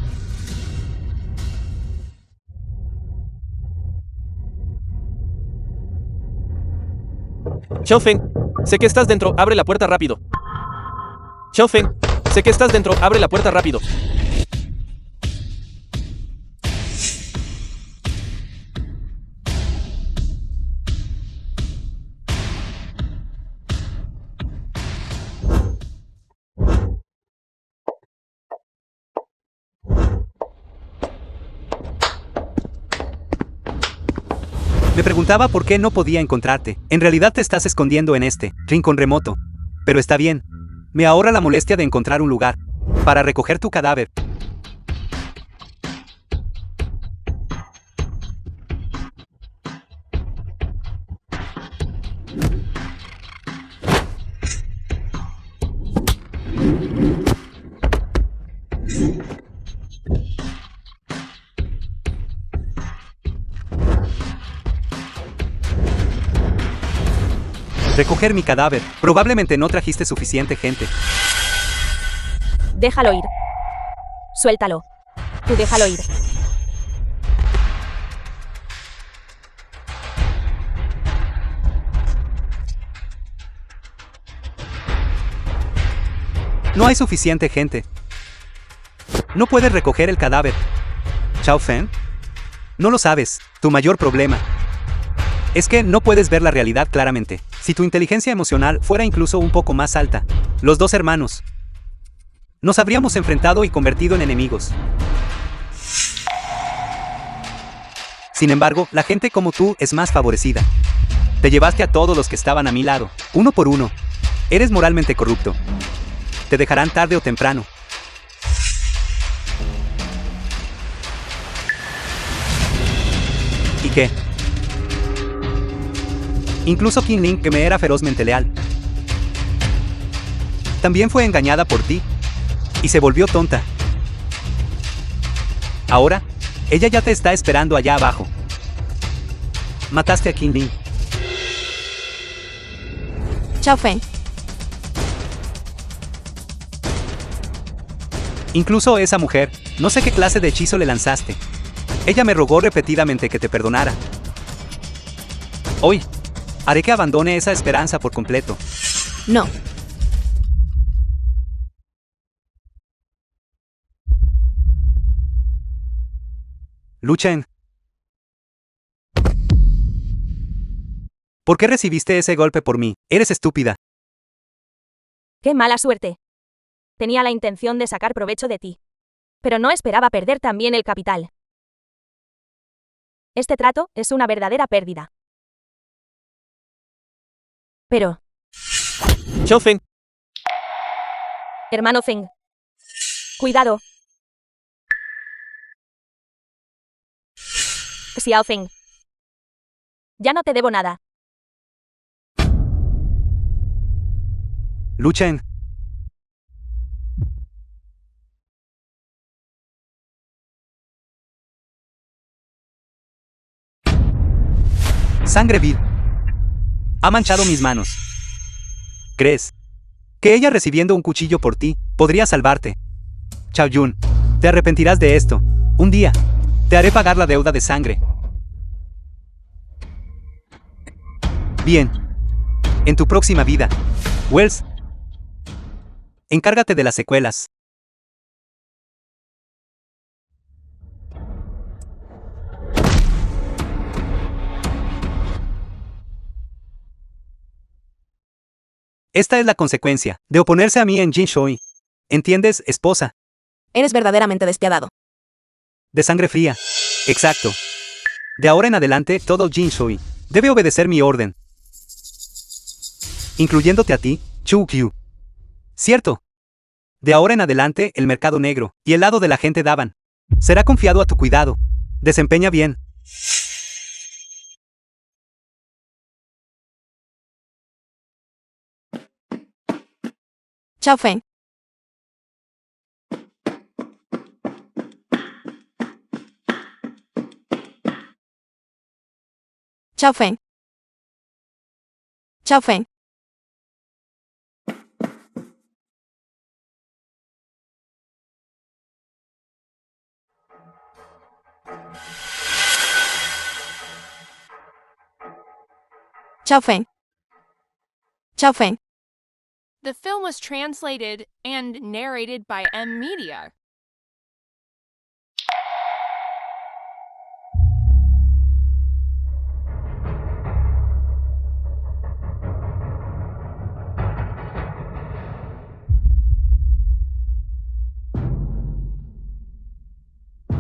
Chaufen, sé que estás dentro, abre la puerta rápido. Chaufen, sé que estás dentro, abre la puerta rápido. Me preguntaba por qué no podía encontrarte. En realidad te estás escondiendo en este rincón remoto. Pero está bien. Me ahorra la molestia de encontrar un lugar para recoger tu cadáver. Recoger mi cadáver. Probablemente no trajiste suficiente gente. Déjalo ir. Suéltalo. Tú déjalo ir. No hay suficiente gente. No puedes recoger el cadáver. Chao Fen. No lo sabes. Tu mayor problema es que no puedes ver la realidad claramente. Si tu inteligencia emocional fuera incluso un poco más alta, los dos hermanos nos habríamos enfrentado y convertido en enemigos. Sin embargo, la gente como tú es más favorecida. Te llevaste a todos los que estaban a mi lado, uno por uno. Eres moralmente corrupto. Te dejarán tarde o temprano. ¿Y qué? Incluso Qin Ling, que me era ferozmente leal, también fue engañada por ti y se volvió tonta. Ahora, ella ya te está esperando allá abajo. Mataste a Qin Ling. Chao Feng. Incluso esa mujer, no sé qué clase de hechizo le lanzaste. Ella me rogó repetidamente que te perdonara. Hoy, haré que abandone esa esperanza por completo. No. Luchen. ¿Por qué recibiste ese golpe por mí? Eres estúpida. ¡Qué mala suerte! Tenía la intención de sacar provecho de ti. Pero no esperaba perder también el capital. Este trato es una verdadera pérdida. Pero, Chaufen, hermano Feng, cuidado. Xiao Feng, ya no te debo nada. Luchen. Sangre vil. Ha manchado mis manos. ¿Crees que ella recibiendo un cuchillo por ti podría salvarte? Chao Yun, te arrepentirás de esto. Un día, te haré pagar la deuda de sangre. Bien. En tu próxima vida, Wells, encárgate de las secuelas. Esta es la consecuencia de oponerse a mí en Jinshui. ¿Entiendes, esposa? Eres verdaderamente despiadado. De sangre fría. Exacto. De ahora en adelante, todo Jinshui debe obedecer mi orden. incluyéndote a ti, Chu Q. Cierto. De ahora en adelante, el mercado negro y el lado de la gente daban. Será confiado a tu cuidado. Desempeña bien. Chao Feng. Chao Feng. Chao Feng. Chao Feng. Chao Feng. The film was translated and narrated by M Media.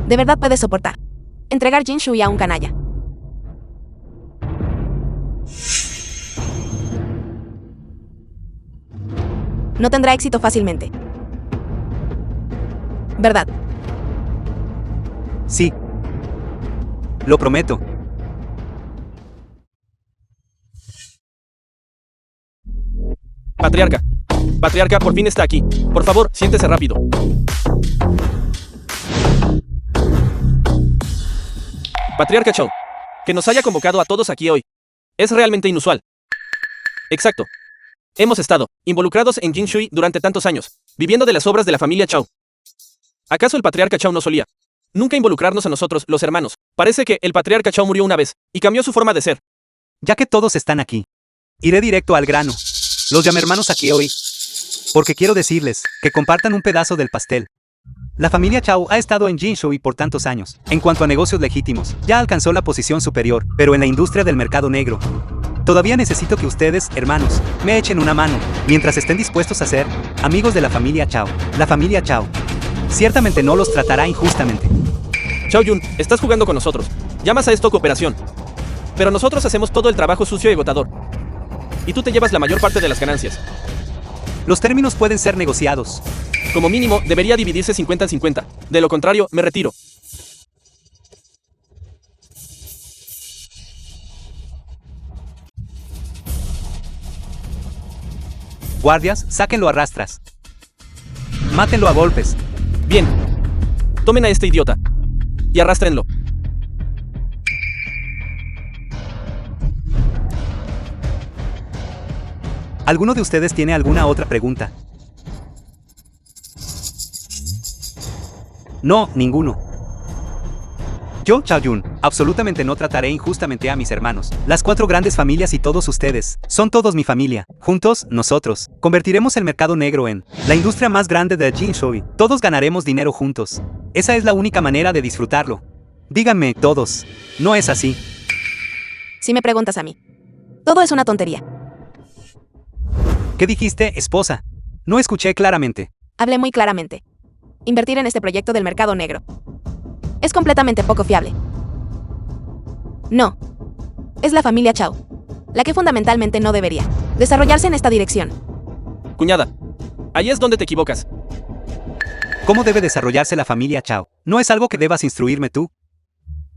De verdad puedes soportar entregar Jin Shui a un canalla. No tendrá éxito fácilmente. ¿Verdad? Sí. Lo prometo. Patriarca. Patriarca, por fin está aquí. Por favor, siéntese rápido. Patriarca Chou. Que nos haya convocado a todos aquí hoy. Es realmente inusual. Exacto. Hemos estado involucrados en Jin Shui durante tantos años, viviendo de las obras de la familia Chou. ¿Acaso el patriarca Chou no solía nunca involucrarnos a nosotros, los hermanos? Parece que el patriarca Chou murió una vez y cambió su forma de ser. Ya que todos están aquí, iré directo al grano. Los llamé hermanos aquí hoy porque quiero decirles que compartan un pedazo del pastel. La familia Chou ha estado en Jin Shui por tantos años. En cuanto a negocios legítimos, ya alcanzó la posición superior, pero en la industria del mercado negro, todavía necesito que ustedes, hermanos, me echen una mano, mientras estén dispuestos a ser amigos de la familia Chou. La familia Chou ciertamente no los tratará injustamente. Chao Yun, estás jugando con nosotros. Llamas a esto cooperación. Pero nosotros hacemos todo el trabajo sucio y agotador. Y tú te llevas la mayor parte de las ganancias. Los términos pueden ser negociados. Como mínimo, debería dividirse 50-50. De lo contrario, me retiro. Guardias, sáquenlo a rastras. Mátenlo a golpes. Bien. Tomen a este idiota. Y arrástrenlo. ¿Alguno de ustedes tiene alguna otra pregunta? No, ninguno. Yo, Chao Yun, absolutamente no trataré injustamente a mis hermanos. Las 4 grandes familias y todos ustedes, son todos mi familia. Juntos, nosotros, convertiremos el mercado negro en la industria más grande de Jin Shui. Todos ganaremos dinero juntos. Esa es la única manera de disfrutarlo. Díganme, todos, ¿no es así? Si me preguntas a mí, todo es una tontería. ¿Qué dijiste, esposa? No escuché claramente. Hablé muy claramente. Invertir en este proyecto del mercado negro es completamente poco fiable. No. Es la familia Chou la que fundamentalmente no debería desarrollarse en esta dirección. Cuñada. Ahí es donde te equivocas. ¿Cómo debe desarrollarse la familia Chou? ¿No es algo que debas instruirme tú?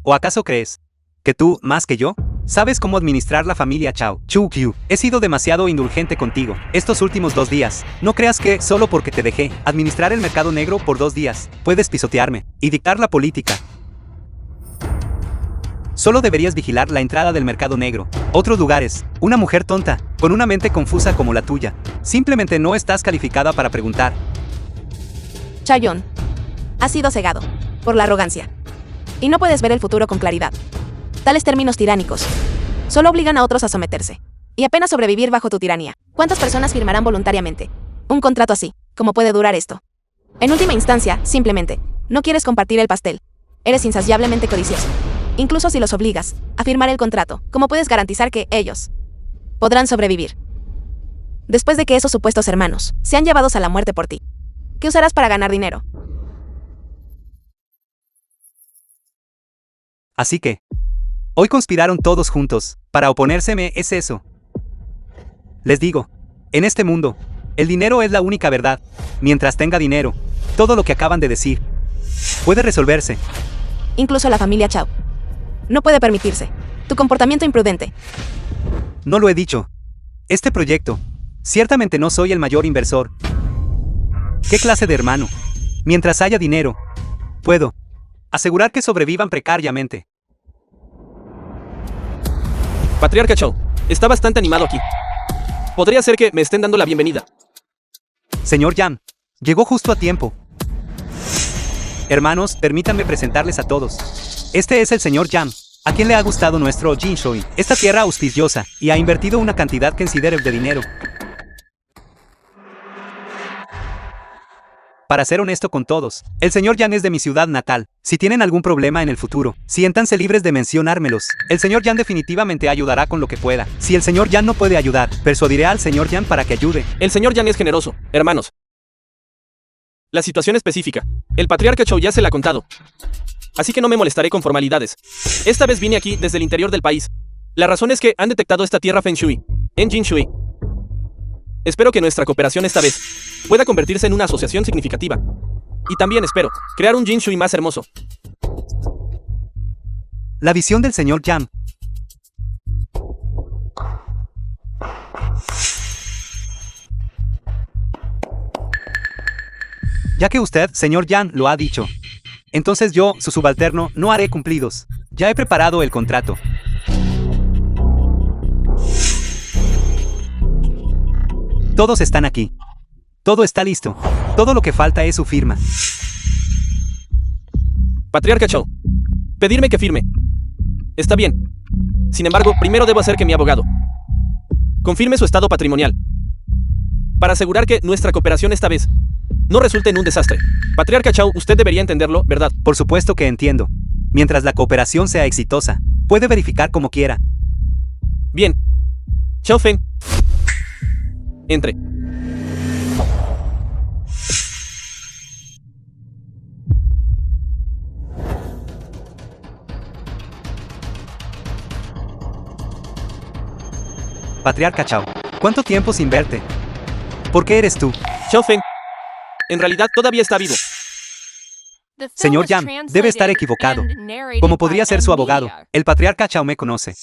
¿O acaso crees que tú, más que yo, sabes cómo administrar la familia Chou? Chu Q, he sido demasiado indulgente contigo estos últimos 2 días. No creas que, solo porque te dejé administrar el mercado negro por 2 días, puedes pisotearme y dictar la política. Solo deberías vigilar la entrada del mercado negro. Otros lugares, una mujer tonta, con una mente confusa como la tuya, simplemente no estás calificada para preguntar. Chao Yun, has sido cegado por la arrogancia y no puedes ver el futuro con claridad. Tales términos tiránicos solo obligan a otros a someterse y apenas sobrevivir bajo tu tiranía. ¿Cuántas personas firmarán voluntariamente un contrato así? ¿Cómo puede durar esto? En última instancia, simplemente no quieres compartir el pastel. Eres insaciablemente codicioso. Incluso si los obligas a firmar el contrato, ¿cómo puedes garantizar que ellos podrán sobrevivir después de que esos supuestos hermanos sean llevados a la muerte por ti? ¿Qué usarás para ganar dinero? Así que, hoy conspiraron todos juntos para oponérseme, ¿es eso? Les digo, en este mundo, el dinero es la única verdad. Mientras tenga dinero, todo lo que acaban de decir puede resolverse. Incluso la familia Chao. No puede permitirse. Tu comportamiento imprudente. No lo he dicho. Este proyecto, ciertamente no soy el mayor inversor. ¿Qué clase de hermano? Mientras haya dinero, puedo asegurar que sobrevivan precariamente. Patriarca Chao, está bastante animado aquí. Podría ser que me estén dando la bienvenida. Señor Yan, llegó justo a tiempo. Hermanos, permítanme presentarles a todos. Este es el señor Yan, a quien le ha gustado nuestro Jinshui, esta tierra auspiciosa, y ha invertido una cantidad considerable de dinero. Para ser honesto con todos, el señor Yan es de mi ciudad natal. Si tienen algún problema en el futuro, siéntanse libres de mencionármelos. El señor Yan definitivamente ayudará con lo que pueda. Si el señor Yan no puede ayudar, persuadiré al señor Yan para que ayude. El señor Yan es generoso, hermanos. La situación específica, el patriarca Chou ya se la ha contado. Así que no me molestaré con formalidades. Esta vez vine aquí desde el interior del país. La razón es que han detectado esta tierra Feng Shui, en Jinshui. Espero que nuestra cooperación esta vez pueda convertirse en una asociación significativa. Y también espero crear un Jinshui más hermoso. La visión del señor Yan. Ya que usted, señor Yan, lo ha dicho, entonces yo, su subalterno, no haré cumplidos. Ya he preparado el contrato. Todos están aquí. Todo está listo. Todo lo que falta es su firma. Patriarca Chou, pedirme que firme. Está bien. Sin embargo, primero debo hacer que mi abogado confirme su estado patrimonial, para asegurar que nuestra cooperación esta vez no resulte en un desastre. Patriarca Chou, usted debería entenderlo, ¿verdad? Por supuesto que entiendo. Mientras la cooperación sea exitosa, puede verificar como quiera. Bien. Chao Feng. Entre. Patriarca Chao, ¿cuánto tiempo sin verte? ¿Por qué eres tú? Chao Feng. En realidad todavía está vivo. The film Señor was Yan, debe estar translated equivocado. and narrated Como podría by ser su M abogado, Media. el patriarca Chao me conoce.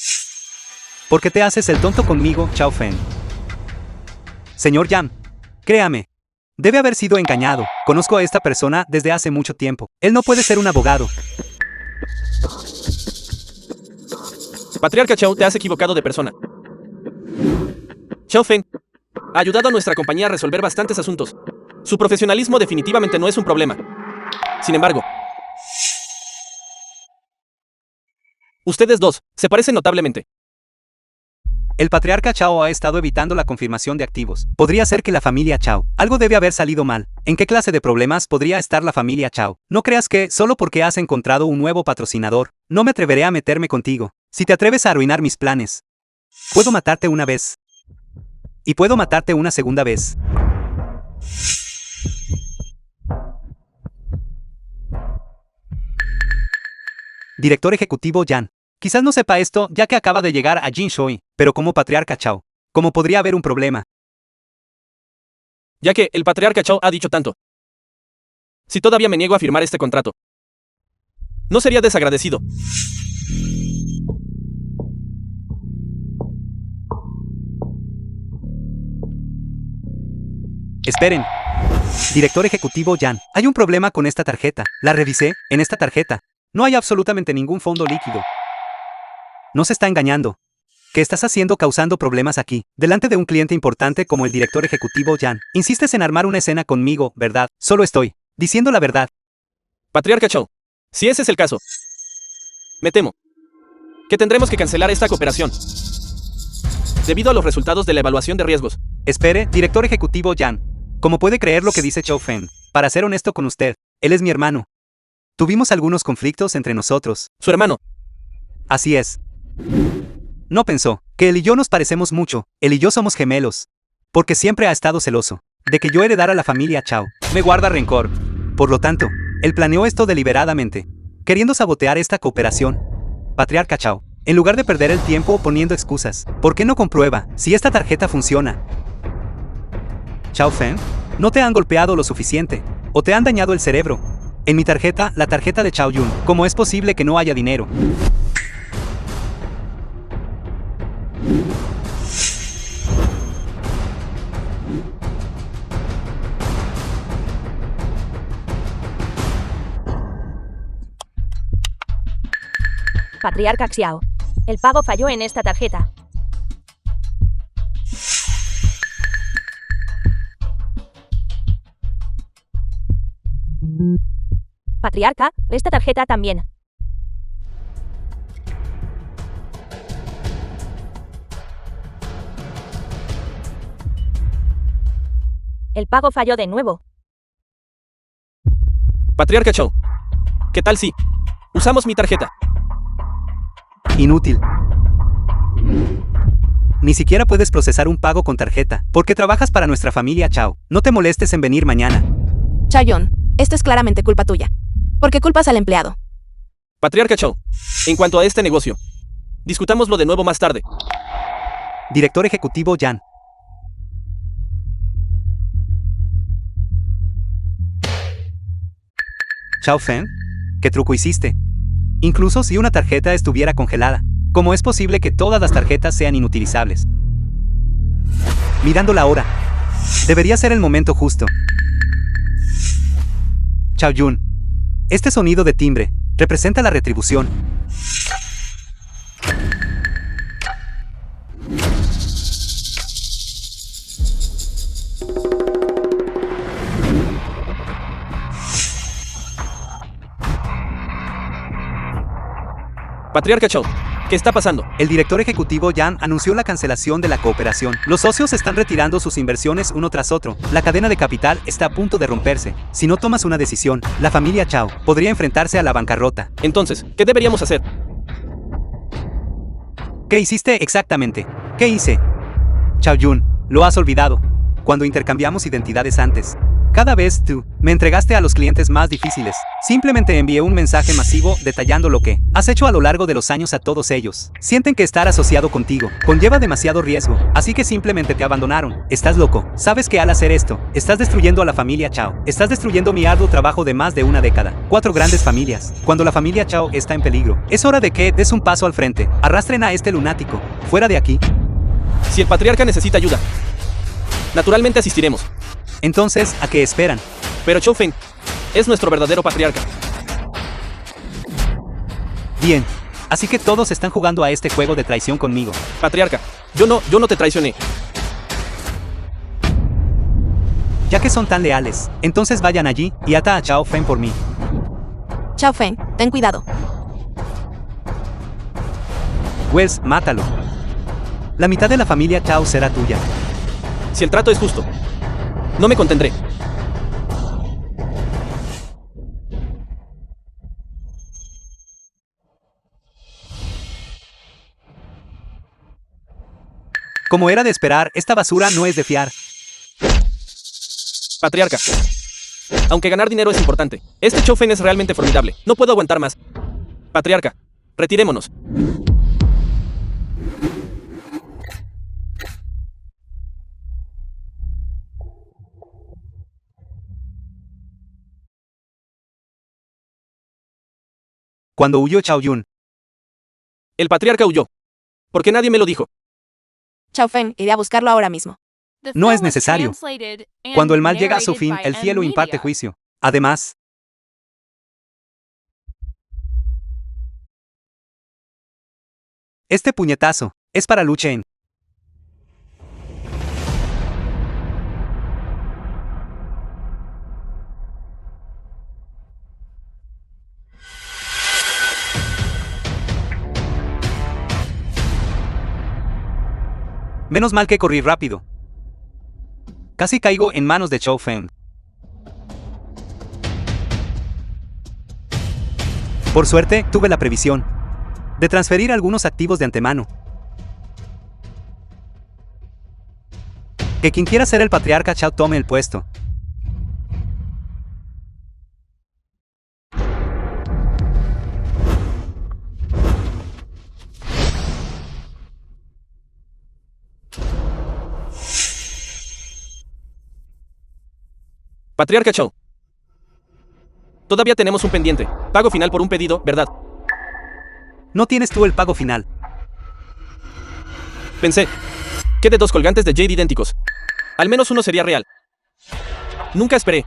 ¿Por qué te haces el tonto conmigo, Chao Feng? Señor Yan, créame. Debe haber sido engañado. Conozco a esta persona desde hace mucho tiempo. Él no puede ser un abogado. Patriarca Chou, te has equivocado de persona. Chao Feng ha ayudado a nuestra compañía a resolver bastantes asuntos. Su profesionalismo definitivamente no es un problema. Sin embargo, ustedes dos se parecen notablemente. El patriarca Chao ha estado evitando la confirmación de activos. Podría ser que la familia Chao. Algo debe haber salido mal. ¿En qué clase de problemas podría estar la familia Chao? No creas que, solo porque has encontrado un nuevo patrocinador, no me atreveré a meterme contigo. Si te atreves a arruinar mis planes, puedo matarte una vez. Y puedo matarte una segunda vez. Director ejecutivo Yan. Quizás no sepa esto ya que acaba de llegar a Jinshui, pero como patriarca Chao, ¿cómo podría haber un problema? Ya que el patriarca Chou ha dicho tanto. Si todavía me niego a firmar este contrato, no sería desagradecido. Esperen. Director ejecutivo Yan, hay un problema con esta tarjeta. La revisé. En esta tarjeta no hay absolutamente ningún fondo líquido. No se está engañando. ¿Qué estás haciendo causando problemas aquí, delante de un cliente importante como el director ejecutivo Yan? Insistes en armar una escena conmigo, ¿verdad? Solo estoy diciendo la verdad. Patriarca Chou, si ese es el caso, me temo que tendremos que cancelar esta cooperación debido a los resultados de la evaluación de riesgos. Espere, director ejecutivo Yan. ¿Cómo puede creer lo que dice Chao Feng? Para ser honesto con usted, él es mi hermano. Tuvimos algunos conflictos entre nosotros. Su hermano. Así es. No pensó que él y yo nos parecemos mucho. Él y yo somos gemelos. Porque siempre ha estado celoso de que yo heredara la familia Chao. Me guarda rencor. Por lo tanto, él planeó esto deliberadamente, queriendo sabotear esta cooperación. Patriarca Chao, En lugar de perder el tiempo poniendo excusas, ¿por qué no comprueba si esta tarjeta funciona? Chao Feng, no te han golpeado lo suficiente, o te han dañado el cerebro. En mi tarjeta, la tarjeta de Chao Yun, ¿cómo es posible que no haya dinero? Patriarca Xiao. El pago falló en esta tarjeta. Patriarca, esta tarjeta también. El pago falló de nuevo. Patriarca Chao. ¿Qué tal si usamos mi tarjeta? Inútil. Ni siquiera puedes procesar un pago con tarjeta, porque trabajas para nuestra familia Chao. No te molestes en venir mañana. Chaoyun, esto es claramente culpa tuya. ¿Por qué culpas al empleado? Patriarca Chao. En cuanto a este negocio, discutámoslo de nuevo más tarde. Director ejecutivo Yan. Chao Feng, ¿qué truco hiciste? Incluso si una tarjeta estuviera congelada, ¿cómo es posible que todas las tarjetas sean inutilizables? Mirando la hora, debería ser el momento justo. Chao Yun, este sonido de timbre representa la retribución. Patriarca Chao. ¿Qué está pasando? El director ejecutivo Yan anunció la cancelación de la cooperación. Los socios están retirando sus inversiones uno tras otro. La cadena de capital está a punto de romperse. Si no tomas una decisión, la familia Chao podría enfrentarse a la bancarrota. Entonces, ¿qué deberíamos hacer? ¿Qué hiciste exactamente? ¿Qué hice? Chao Yun, lo has olvidado. Cuando intercambiamos identidades antes, cada vez tú me entregaste a los clientes más difíciles. Simplemente envié un mensaje masivo detallando lo que has hecho a lo largo de los años a todos ellos. Sienten que estar asociado contigo conlleva demasiado riesgo, así que simplemente te abandonaron. Estás loco. Sabes que al hacer esto, estás destruyendo a la familia Chao. Estás destruyendo mi arduo trabajo de más de una década. 4 grandes familias. Cuando la familia Chao está en peligro, es hora de que des un paso al frente. Arrastren a este lunático. Fuera de aquí. Si el patriarca necesita ayuda, naturalmente asistiremos. Entonces, ¿a qué esperan? Pero Chao Feng es nuestro verdadero patriarca. Bien. Así que todos están jugando a este juego de traición conmigo. Patriarca, yo no te traicioné. Ya que son tan leales, entonces vayan allí y ata a Chao Feng por mí. Chao Feng, ten cuidado. Pues, mátalo. La mitad de la familia Chao será tuya. Si el trato es justo, no me contendré. Como era de esperar, esta basura no es de fiar. Patriarca. Aunque ganar dinero es importante, este Chao Feng es realmente formidable. No puedo aguantar más. Patriarca, retirémonos. Cuando huyó Chao Yun, El patriarca huyó. ¿Por qué nadie me lo dijo? Chao Feng, iré a buscarlo ahora mismo. The no es film was necesario. translated and Cuando el mal llega a su narrated fin, by el cielo M imparte Media. juicio. Además, este puñetazo es para Lu Chen. Menos mal que corrí rápido. Casi caigo en manos de Chao Feng. Por suerte, tuve la previsión de transferir algunos activos de antemano. Que quien quiera ser el patriarca Chao tome el puesto. Patriarca Chao. Todavía tenemos un pendiente. Pago final por un pedido, ¿verdad? No tienes tú el pago final. Pensé que de dos colgantes de Jade idénticos, al menos uno sería real. Nunca esperé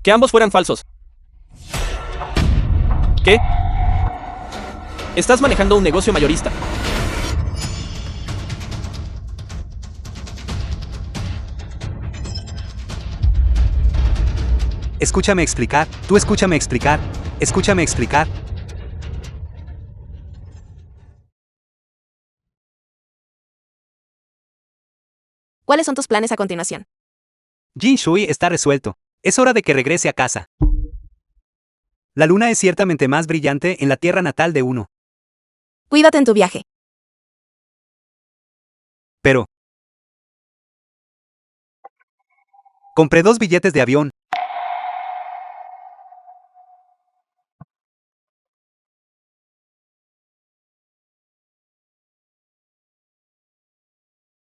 que ambos fueran falsos. ¿Qué? Estás manejando un negocio mayorista. Escúchame explicar, tú escúchame explicar, escúchame explicar. ¿Cuáles son tus planes a continuación? Jin Shui está resuelto. Es hora de que regrese a casa. La luna es ciertamente más brillante en la tierra natal de uno. Cuídate en tu viaje. Pero compré 2 billetes de avión,